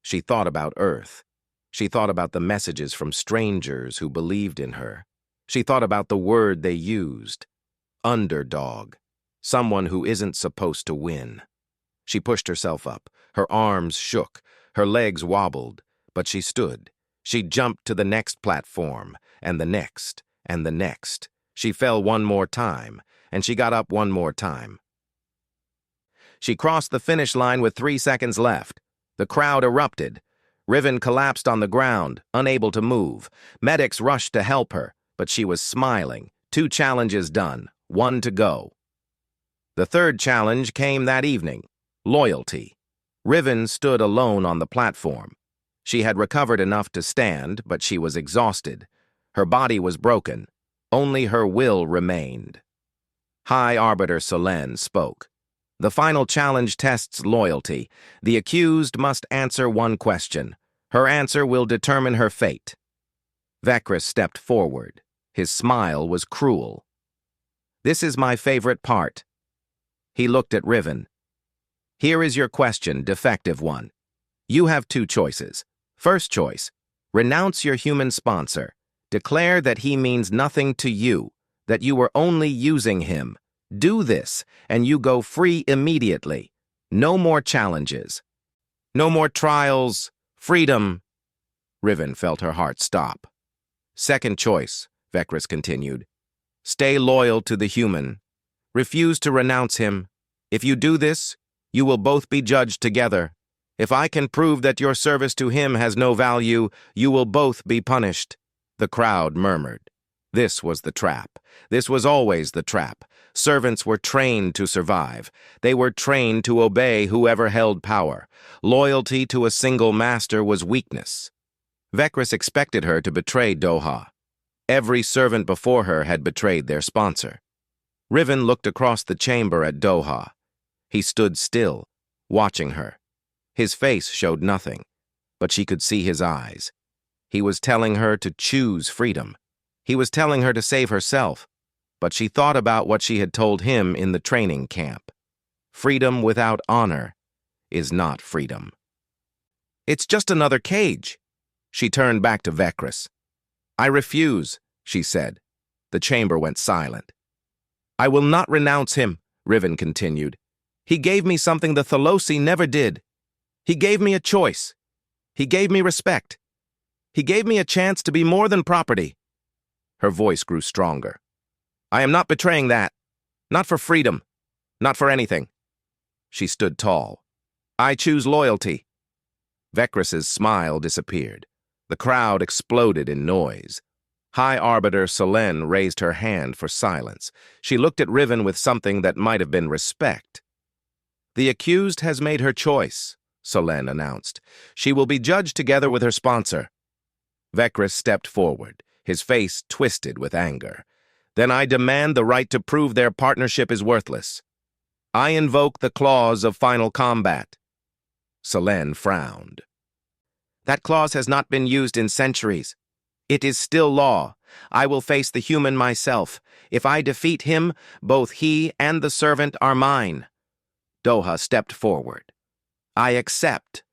She thought about Earth. She thought about the messages from strangers who believed in her. She thought about the word they used. Underdog. Someone who isn't supposed to win. She pushed herself up. Her arms shook. Her legs wobbled. But she stood. She jumped to the next platform, and the next, and the next. She fell one more time, and she got up one more time. She crossed the finish line with 3 seconds left. The crowd erupted. Riven collapsed on the ground, unable to move. Medics rushed to help her, but she was smiling. 2 challenges done, 1 to go. The third challenge came that evening. Loyalty. Riven stood alone on the platform. She had recovered enough to stand, but she was exhausted. Her body was broken. Only her will remained. High Arbiter Selen spoke. The final challenge tests loyalty. The accused must answer one question. Her answer will determine her fate. Vekris stepped forward. His smile was cruel. "This is my favorite part." He looked at Riven. "Here is your question, defective one. You have 2 choices. First choice, renounce your human sponsor. Declare that he means nothing to you, that you were only using him. Do this, and you go free immediately. No more challenges. No more trials. Freedom." Riven felt her heart stop. "Second choice," Vekris continued. "Stay loyal to the human. Refuse to renounce him. If you do this, you will both be judged together. If I can prove that your service to him has no value, you will both be punished." The crowd murmured. This was the trap. This was always the trap. Servants were trained to survive. They were trained to obey whoever held power. Loyalty to a single master was weakness. Vekris expected her to betray Doha. Every servant before her had betrayed their sponsor. Riven looked across the chamber at Doha. He stood still, watching her. His face showed nothing, but she could see his eyes. He was telling her to choose freedom. He was telling her to save herself, but she thought about what she had told him in the training camp. Freedom without honor is not freedom. "It's just another cage." She turned back to Vekris. "I refuse," she said. The chamber went silent. "I will not renounce him," Riven continued. "He gave me something the Thalosi never did. He gave me a choice. He gave me respect. He gave me a chance to be more than property." Her voice grew stronger. "I am not betraying that. Not for freedom. Not for anything." She stood tall. "I choose loyalty." Vekris's smile disappeared. The crowd exploded in noise. High Arbiter Selen raised her hand for silence. She looked at Riven with something that might have been respect. "The accused has made her choice," Selen announced. "She will be judged together with her sponsor." Vekris stepped forward, his face twisted with anger. "Then I demand the right to prove their partnership is worthless. I invoke the clause of final combat." Selen frowned. "That clause has not been used in centuries. It is still law. I will face the human myself. If I defeat him, both he and the servant are mine." Doha stepped forward. "I accept."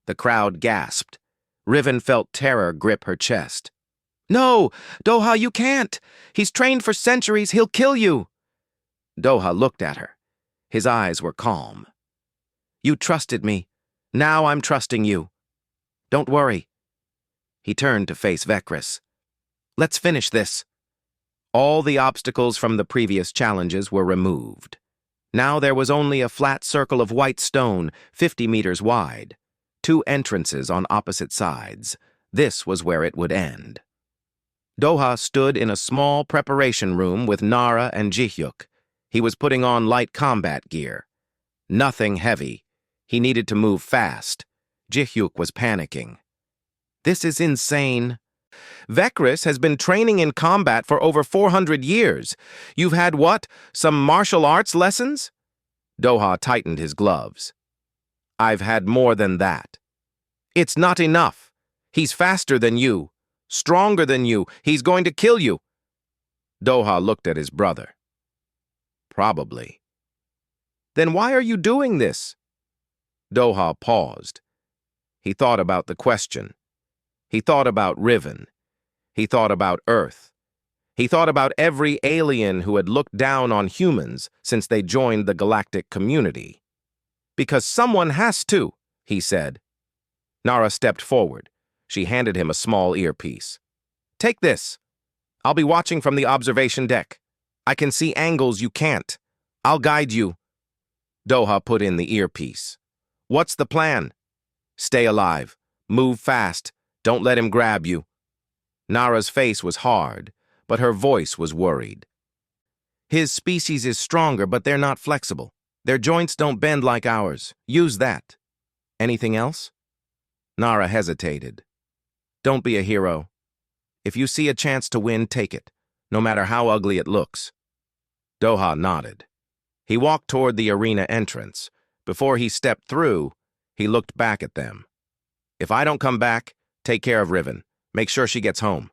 The crowd gasped. Riven felt terror grip her chest. "No, Doha, you can't. He's trained for centuries. He'll kill you." Doha looked at her. His eyes were calm. "You trusted me. Now I'm trusting you. Don't worry." He turned to face Vekris. "Let's finish this." All the obstacles from the previous challenges were removed. Now there was only a flat circle of white stone, 50 meters wide. 2 entrances on opposite sides. This was where it would end. Doha stood in a small preparation room with Nara and Jihyuk. He was putting on light combat gear. Nothing heavy. He needed to move fast. Jihyuk was panicking. "This is insane. Vekris has been training in combat for over 400 years. You've had what? Some martial arts lessons?" Doha tightened his gloves. "I've had more than that." It's not enough. He's faster than you, stronger than you. He's going to kill you. Doha looked at his brother. Probably. Then why are you doing this? Doha paused. He thought about the question. He thought about Riven. He thought about Earth. He thought about every alien who had looked down on humans since they joined the galactic community. Because someone has to, he said. Nara stepped forward. She handed him a small earpiece. Take this. I'll be watching from the observation deck. I can see angles you can't. I'll guide you. Doha put in the earpiece. What's the plan? Stay alive. Move fast. Don't let him grab you. Nara's face was hard, but her voice was worried. His species is stronger, but they're not flexible. Their joints don't bend like ours. Use that. Anything else? Nara hesitated. Don't be a hero. If you see a chance to win, take it, no matter how ugly it looks. Doha nodded. He walked toward the arena entrance. Before he stepped through, he looked back at them. If I don't come back, take care of Riven. Make sure she gets home.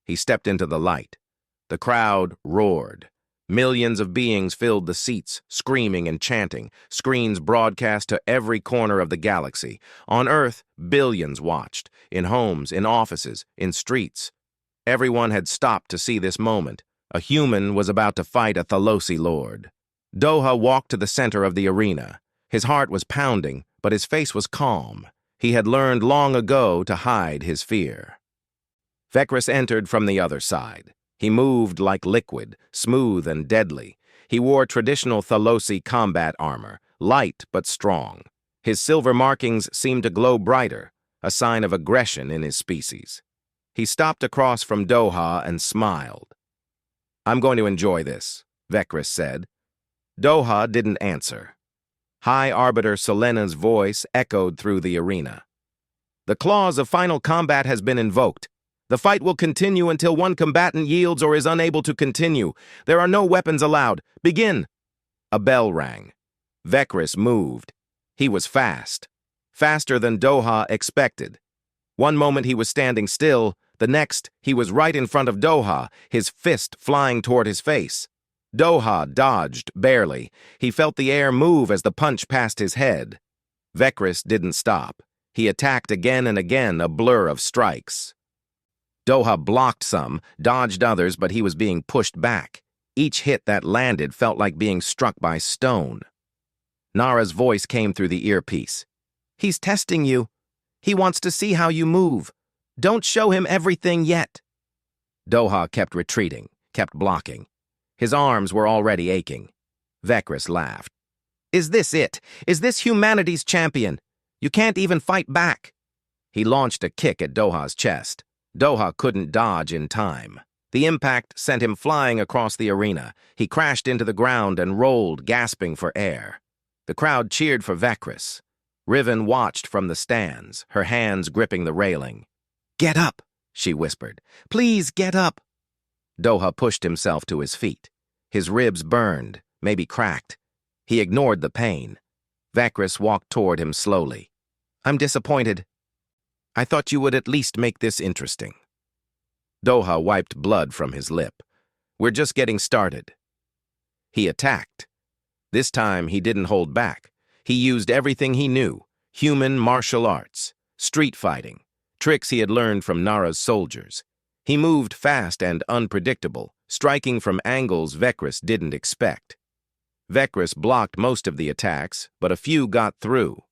He stepped into the light. The crowd roared. Millions of beings filled the seats, screaming and chanting. Screens broadcast to every corner of the galaxy. On Earth, billions watched. In homes, in offices, in streets. Everyone had stopped to see this moment. A human was about to fight a Thalosi lord. Doha walked to the center of the arena. His heart was pounding, but his face was calm. He had learned long ago to hide his fear. Vecris entered from the other side. He moved like liquid, smooth and deadly. He wore traditional Thalosi combat armor, light but strong. His silver markings seemed to glow brighter, a sign of aggression in his species. He stopped across from Doha and smiled. I'm going to enjoy this, Vecris said. Doha didn't answer. High Arbiter Selena's voice echoed through the arena. The clause of final combat has been invoked. The fight will continue until one combatant yields or is unable to continue. There are no weapons allowed. Begin. A bell rang. Vecris moved. He was fast. Faster than Doha expected. One moment he was standing still, the next he was right in front of Doha, his fist flying toward his face. Doha dodged, barely. He felt the air move as the punch passed his head. Vecris didn't stop. He attacked again and again, a blur of strikes. Doha blocked some, dodged others, but he was being pushed back. Each hit that landed felt like being struck by stone. Nara's voice came through the earpiece. He's testing you. He wants to see how you move. Don't show him everything yet. Doha kept retreating, kept blocking. His arms were already aching. Vecris laughed. Is this it? Is this humanity's champion? You can't even fight back. He launched a kick at Doha's chest. Doha couldn't dodge in time. The impact sent him flying across the arena. He crashed into the ground and rolled, gasping for air. The crowd cheered for Vecris. Riven watched from the stands, her hands gripping the railing. Get up, she whispered. Please get up. Doha pushed himself to his feet. His ribs burned, maybe cracked. He ignored the pain. Vecris walked toward him slowly. I'm disappointed. I thought you would at least make this interesting. Doha wiped blood from his lip. We're just getting started. He attacked. This time he didn't hold back. He used everything he knew, human martial arts, street fighting, tricks he had learned from Nara's soldiers. He moved fast and unpredictable, striking from angles Vecris didn't expect. Vecris blocked most of the attacks, but a few got through.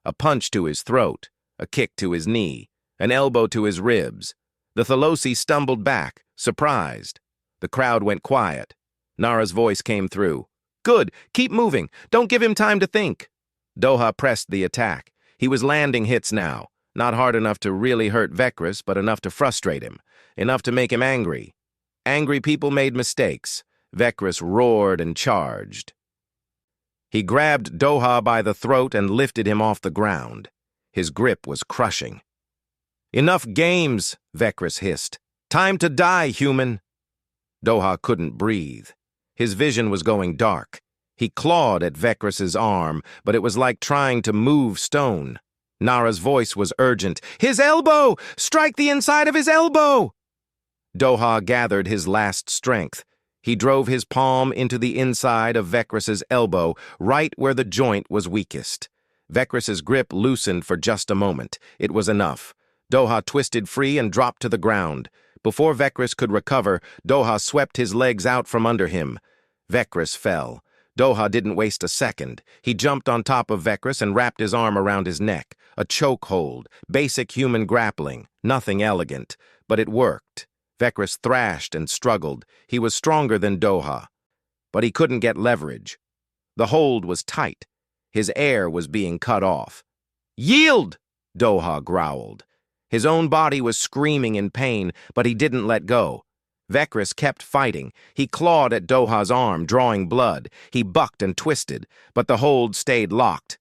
A punch to his throat, a kick to his knee, an elbow to his ribs. The Thalosi stumbled back, surprised. The crowd went quiet. Nara's voice came through. Good, keep moving. Don't give him time to think. Doha pressed the attack. He was landing hits now, not hard enough to really hurt Vecris, but enough to frustrate him, enough to make him angry. Angry people made mistakes. Vecris roared and charged. He grabbed Doha by the throat and lifted him off the ground. His grip was crushing. Enough games, Vecris hissed. Time to die, human. Doha couldn't breathe. His vision was going dark. He clawed at Vecris's arm, but it was like trying to move stone. Nara's voice was urgent. "His elbow! Strike the inside of his elbow!" Doha gathered his last strength. He drove his palm into the inside of Vecris's elbow, right where the joint was weakest. Vecris's grip loosened for just a moment. It was enough. Doha twisted free and dropped to the ground. Before Vecris could recover, Doha swept his legs out from under him. Vecris fell. Doha didn't waste a second. He jumped on top of Vecris and wrapped his arm around his neck. A chokehold, basic human grappling, nothing elegant, but it worked. Vecris thrashed and struggled. He was stronger than Doha, but he couldn't get leverage. The hold was tight. His air was being cut off. "Yield!" Doha growled. His own body was screaming in pain, but he didn't let go. Vecris kept fighting. He clawed at Doha's arm, drawing blood. He bucked and twisted, but the hold stayed locked.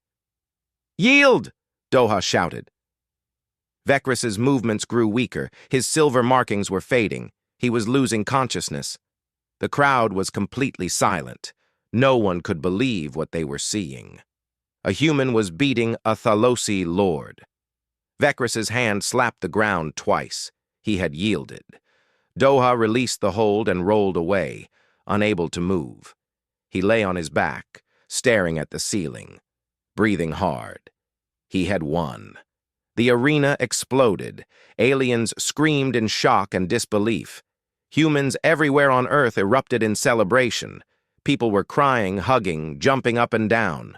"Yield!" Doha shouted. Vecris's movements grew weaker. His silver markings were fading. He was losing consciousness. The crowd was completely silent. No one could believe what they were seeing. A human was beating a Thalosi lord. Vecris's hand slapped the ground twice. He had yielded. Doha released the hold and rolled away, unable to move. He lay on his back, staring at the ceiling, breathing hard. He had won. The arena exploded. Aliens screamed in shock and disbelief. Humans everywhere on Earth erupted in celebration. People were crying, hugging, jumping up and down.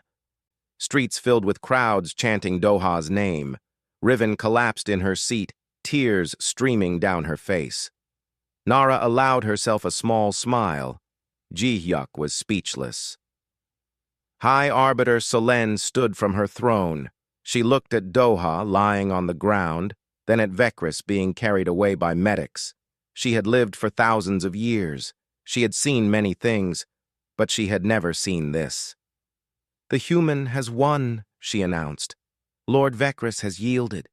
Streets filled with crowds chanting Doha's name. Riven collapsed in her seat, tears streaming down her face. Nara allowed herself a small smile. Ji-Hyuk was speechless. High Arbiter Solen stood from her throne. She looked at Doha lying on the ground, then at Vecris being carried away by medics. She had lived for thousands of years. She had seen many things, but she had never seen this. "The human has won," she announced. "Lord Vecris has yielded.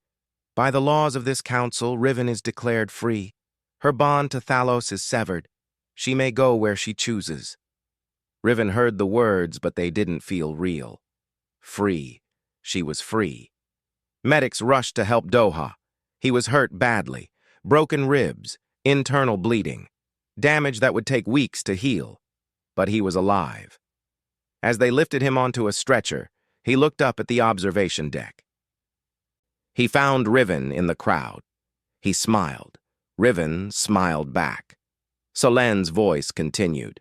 By the laws of this council, Riven is declared free. Her bond to Thalos is severed. She may go where she chooses." Riven heard the words, but they didn't feel real. Free. She was free. Medics rushed to help Doha. He was hurt badly. Broken ribs, internal bleeding, damage that would take weeks to heal. But he was alive. As they lifted him onto a stretcher, he looked up at the observation deck. He found Riven in the crowd. He smiled. Riven smiled back. Solen's voice continued.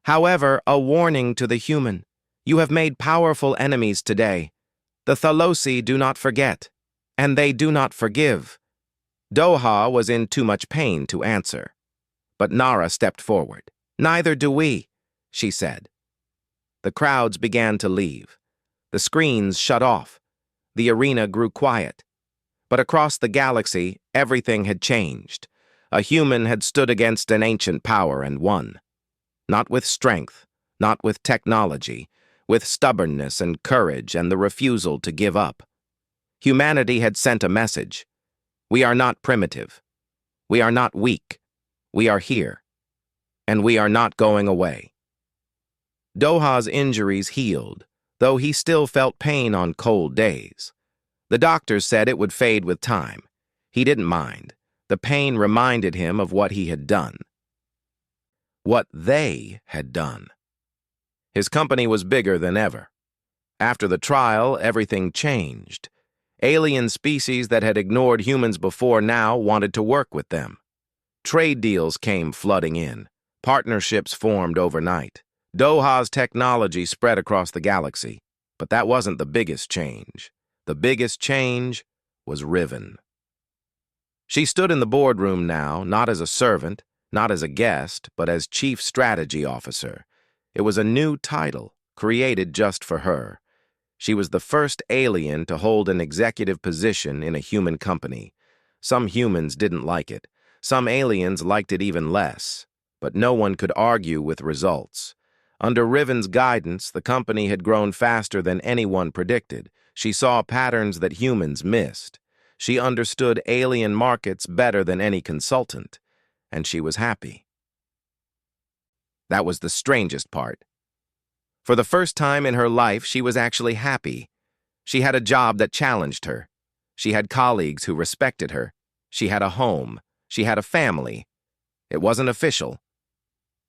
"However, a warning to the human. You have made powerful enemies today. The Thalosi do not forget, and they do not forgive." Doha was in too much pain to answer. But Nara stepped forward. "Neither do we," she said. The crowds began to leave. The screens shut off. The arena grew quiet. But across the galaxy, everything had changed. A human had stood against an ancient power and won. Not with strength, not with technology, with stubbornness and courage and the refusal to give up. Humanity had sent a message. We are not primitive. We are not weak. We are here. And we are not going away. Doha's injuries healed, though he still felt pain on cold days. The doctors said it would fade with time. He didn't mind. The pain reminded him of what he had done. What they had done. His company was bigger than ever. After the trial, everything changed. Alien species that had ignored humans before now wanted to work with them. Trade deals came flooding in. Partnerships formed overnight. Doha's technology spread across the galaxy. But that wasn't the biggest change. The biggest change was Riven. She stood in the boardroom now, not as a servant, not as a guest, but as Chief Strategy Officer. It was a new title, created just for her. She was the first alien to hold an executive position in a human company. Some humans didn't like it. Some aliens liked it even less. But no one could argue with results. Under Riven's guidance, the company had grown faster than anyone predicted. She saw patterns that humans missed. She understood alien markets better than any consultant. And she was happy. That was the strangest part. For the first time in her life, she was actually happy. She had a job that challenged her. She had colleagues who respected her. She had a home. She had a family. It wasn't official.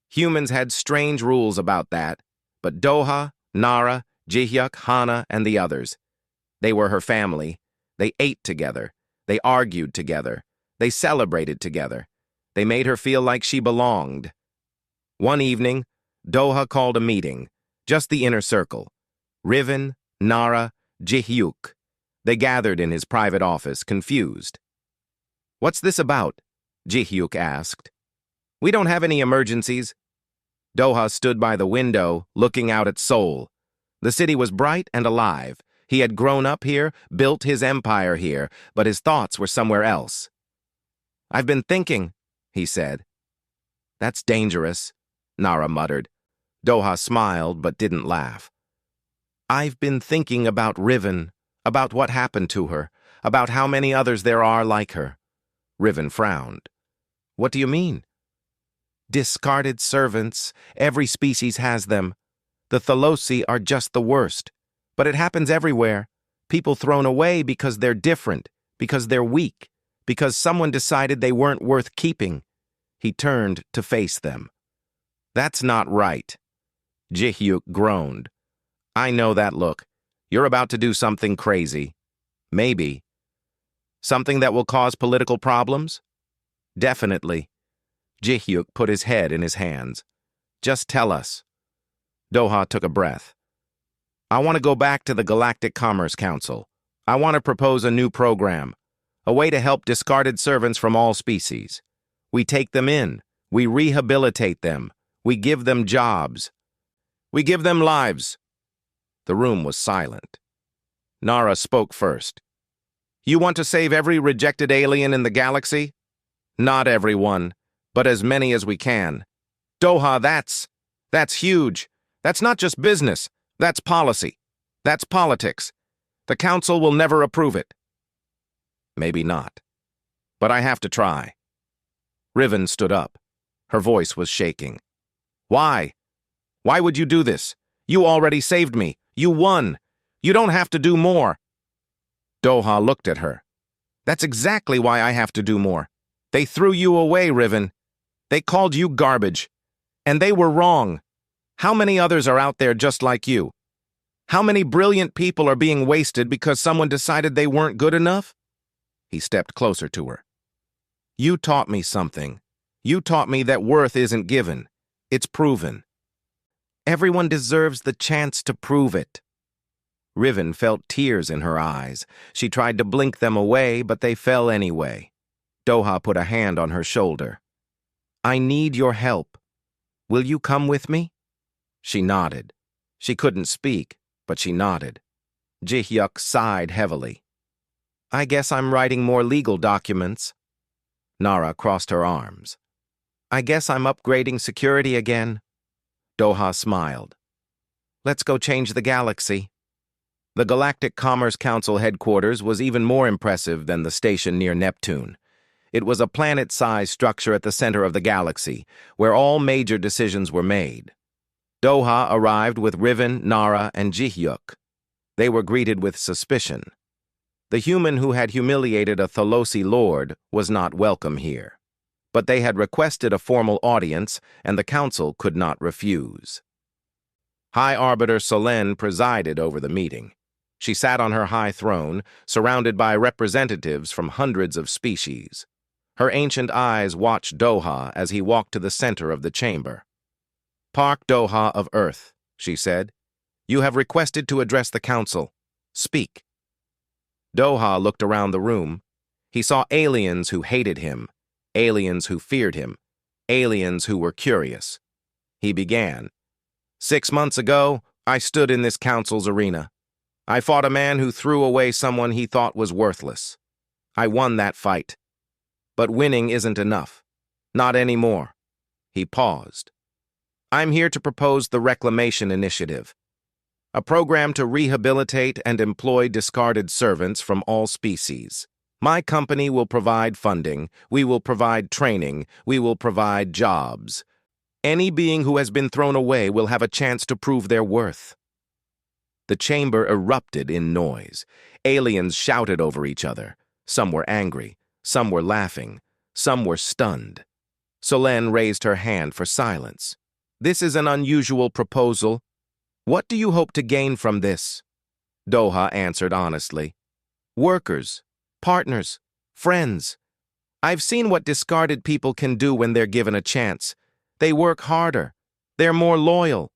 Humans had strange rules about that, but Doha, Nara, Jihyuk, Hana, and the others, they were her family. They ate together. They argued together. They celebrated together. They made her feel like she belonged. One evening, Doha called a meeting, just the inner circle. Riven, Nara, Jihyuk. They gathered in his private office, confused. "What's this about?" Jihyuk asked. "We don't have any emergencies." Doha stood by the window, looking out at Seoul. The city was bright and alive. He had grown up here, built his empire here, but his thoughts were somewhere else. "I've been thinking," he said. "That's dangerous," Nara muttered. Doha smiled but didn't laugh. "I've been thinking about Riven, about what happened to her, about how many others there are like her." Riven frowned. "What do you mean?" "Discarded servants. Every species has them. The Thalosi are just the worst. But it happens everywhere. People thrown away because they're different, because they're weak, because someone decided they weren't worth keeping." He turned to face them. "That's not right." Jihyuk groaned. "I know that look. You're about to do something crazy. Maybe. Something that will cause political problems? Definitely." Jihyuk put his head in his hands. "Just tell us." Doha took a breath. "I want to go back to the Galactic Commerce Council. I want to propose a new program, a way to help discarded servants from all species. We take them in, we rehabilitate them, we give them jobs. We give them lives." The room was silent. Nara spoke first. "You want to save every rejected alien in the galaxy?" "Not everyone, but as many as we can." "Doha, that's huge. That's not just business. That's policy. That's politics. The Council will never approve it." "Maybe not. But I have to try." Riven stood up. Her voice was shaking. "Why? Why would you do this? You already saved me. You won. You don't have to do more." Doha looked at her. "That's exactly why I have to do more. They threw you away, Riven. They called you garbage. And they were wrong. How many others are out there just like you? How many brilliant people are being wasted because someone decided they weren't good enough?" He stepped closer to her. "You taught me something. You taught me that worth isn't given. It's proven. Everyone deserves the chance to prove it." Riven felt tears in her eyes. She tried to blink them away, but they fell anyway. Doha put a hand on her shoulder. "I need your help. Will you come with me?" She nodded. She couldn't speak, but she nodded. Jihyuk sighed heavily. "I guess I'm writing more legal documents." Nara crossed her arms. "I guess I'm upgrading security again." Doha smiled. "Let's go change the galaxy." The Galactic Commerce Council headquarters was even more impressive than the station near Neptune. It was a planet-sized structure at the center of the galaxy, where all major decisions were made. Doha arrived with Riven, Nara, and Jihyuk. They were greeted with suspicion. The human who had humiliated a Thalosi lord was not welcome here. But they had requested a formal audience, and the council could not refuse. High Arbiter Solen presided over the meeting. She sat on her high throne, surrounded by representatives from hundreds of species. Her ancient eyes watched Doha as he walked to the center of the chamber. "Park Doha of Earth," she said. "You have requested to address the council. Speak." Doha looked around the room. He saw aliens who hated him, aliens who feared him, aliens who were curious. He began. "6 months ago, I stood in this council's arena. I fought a man who threw away someone he thought was worthless. I won that fight. But winning isn't enough. Not anymore." He paused. "I'm here to propose the Reclamation Initiative, a program to rehabilitate and employ discarded servants from all species. My company will provide funding, we will provide training, we will provide jobs. Any being who has been thrown away will have a chance to prove their worth." The chamber erupted in noise. Aliens shouted over each other. Some were angry, some were laughing, some were stunned. Solène raised her hand for silence. "This is an unusual proposal. What do you hope to gain from this?" Doha answered honestly. "Workers, partners, friends. I've seen what discarded people can do when they're given a chance. They work harder. They're more loyal.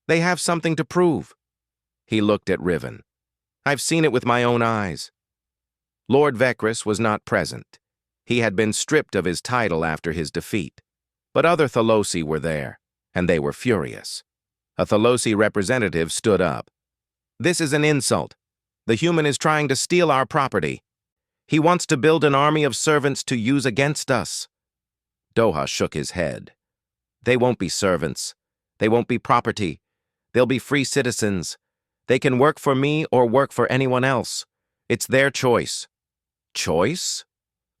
They have something to prove." He looked at Riven. "I've seen it with my own eyes." Lord Vecris was not present. He had been stripped of his title after his defeat. But other Thalosi were there, and they were furious. A Thalosi representative stood up. "This is an insult. The human is trying to steal our property. He wants to build an army of servants to use against us." Doha shook his head. "They won't be servants. They won't be property. They'll be free citizens. They can work for me or work for anyone else. It's their choice." "Choice?"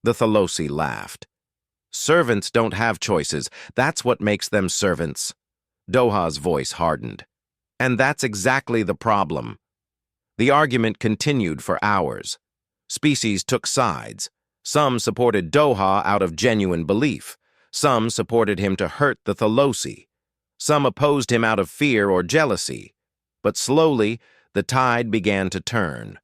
The Thalosi laughed. "Servants don't have choices. That's what makes them servants." Doha's voice hardened. "And that's exactly the problem." The argument continued for hours. Species took sides. Some supported Doha out of genuine belief. Some supported him to hurt the Thalosi. Some opposed him out of fear or jealousy. But slowly, the tide began to turn.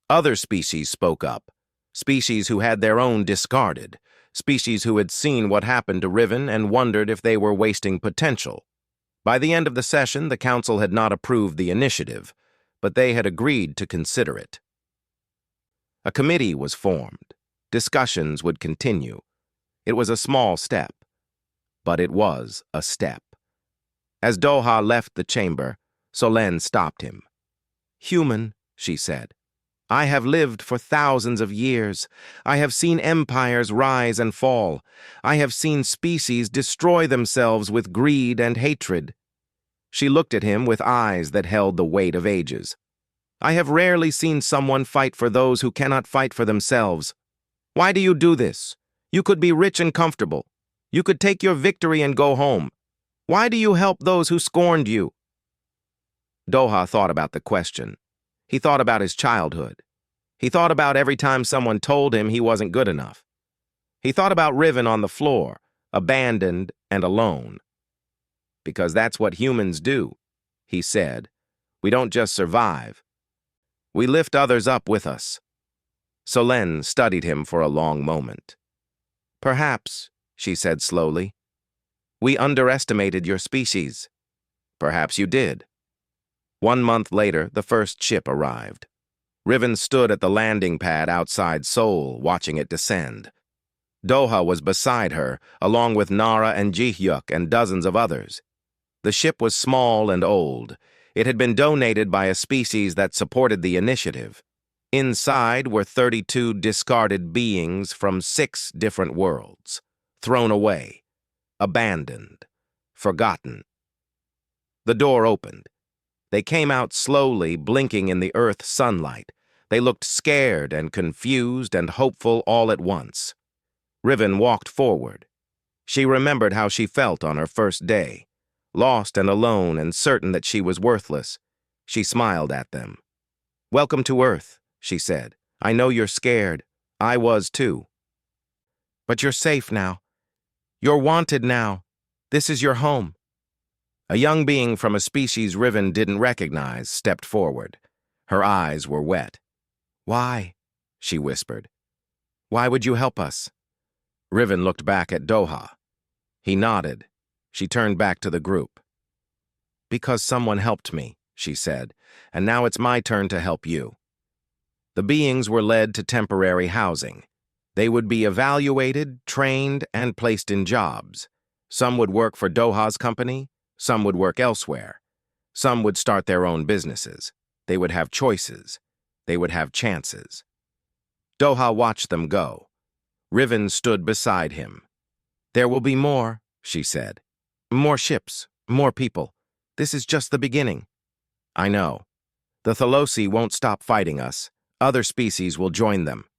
Other species spoke up. Species who had their own discarded. Species who had seen what happened to Riven and wondered if they were wasting potential. By the end of the session, the council had not approved the initiative, but they had agreed to consider it. A committee was formed. Discussions would continue. It was a small step, but it was a step. As Doha left the chamber, Solène stopped him. "Human," she said, "I have lived for thousands of years. I have seen empires rise and fall. I have seen species destroy themselves with greed and hatred." She looked at him with eyes that held the weight of ages. "I have rarely seen someone fight for those who cannot fight for themselves. Why do you do this? You could be rich and comfortable. You could take your victory and go home. Why do you help those who scorned you?" Doha thought about the question. He thought about his childhood. He thought about every time someone told him he wasn't good enough. He thought about Riven on the floor, abandoned and alone. "Because that's what humans do," he said. "We don't just survive. We lift others up with us." Solène studied him for a long moment. "Perhaps," she said slowly, "we underestimated your species." "Perhaps you did." 1 month later, the first ship arrived. Riven stood at the landing pad outside Seoul, watching it descend. Doha was beside her, along with Nara and Jihyuk and dozens of others. The ship was small and old. It had been donated by a species that supported the initiative. Inside were 32 discarded beings from 6 different worlds, thrown away, abandoned, forgotten. The door opened. They came out slowly, blinking in the earth sunlight. They looked scared and confused and hopeful all at once. Riven walked forward. She remembered how she felt on her first day, lost and alone and certain that she was worthless. She smiled at them. "Welcome to Earth," she said. "I know you're scared. I was too. But you're safe now. You're wanted now. This is your home." A young being from a species Riven didn't recognize stepped forward. Her eyes were wet. "Why?" she whispered. "Why would you help us?" Riven looked back at Doha. He nodded. She turned back to the group. "Because someone helped me," she said, "and now it's my turn to help you." The beings were led to temporary housing. They would be evaluated, trained, and placed in jobs. Some would work for Doha's company. Some would work elsewhere. Some would start their own businesses. They would have choices. They would have chances. Doha watched them go. Riven stood beside him. "There will be more," she said. "More ships, more people. This is just the beginning." "I know. The Thalosi won't stop fighting us. Other species will join them.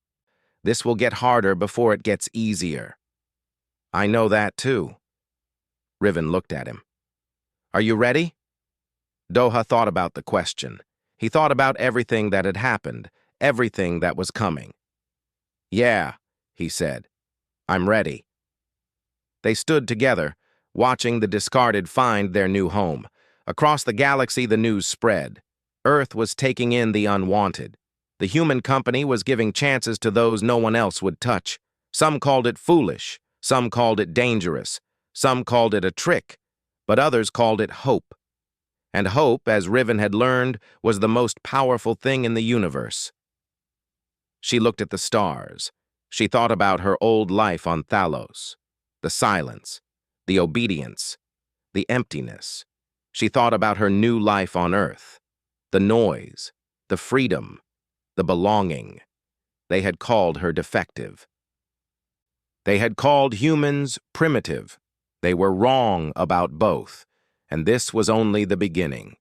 This will get harder before it gets easier." "I know that too." Riven looked at him. "Are you ready?" Doha thought about the question. He thought about everything that had happened, everything that was coming. "Yeah," he said. "I'm ready." They stood together, watching the discarded find their new home. Across the galaxy, the news spread. Earth was taking in the unwanted. The human company was giving chances to those no one else would touch. Some called it foolish, some called it dangerous, some called it a trick, but others called it hope. And hope, as Riven had learned, was the most powerful thing in the universe. She looked at the stars. She thought about her old life on Thalos. The silence, the obedience, the emptiness. She thought about her new life on Earth. The noise, the freedom, the belonging. They had called her defective. They had called humans primitive. They were wrong about both, and this was only the beginning.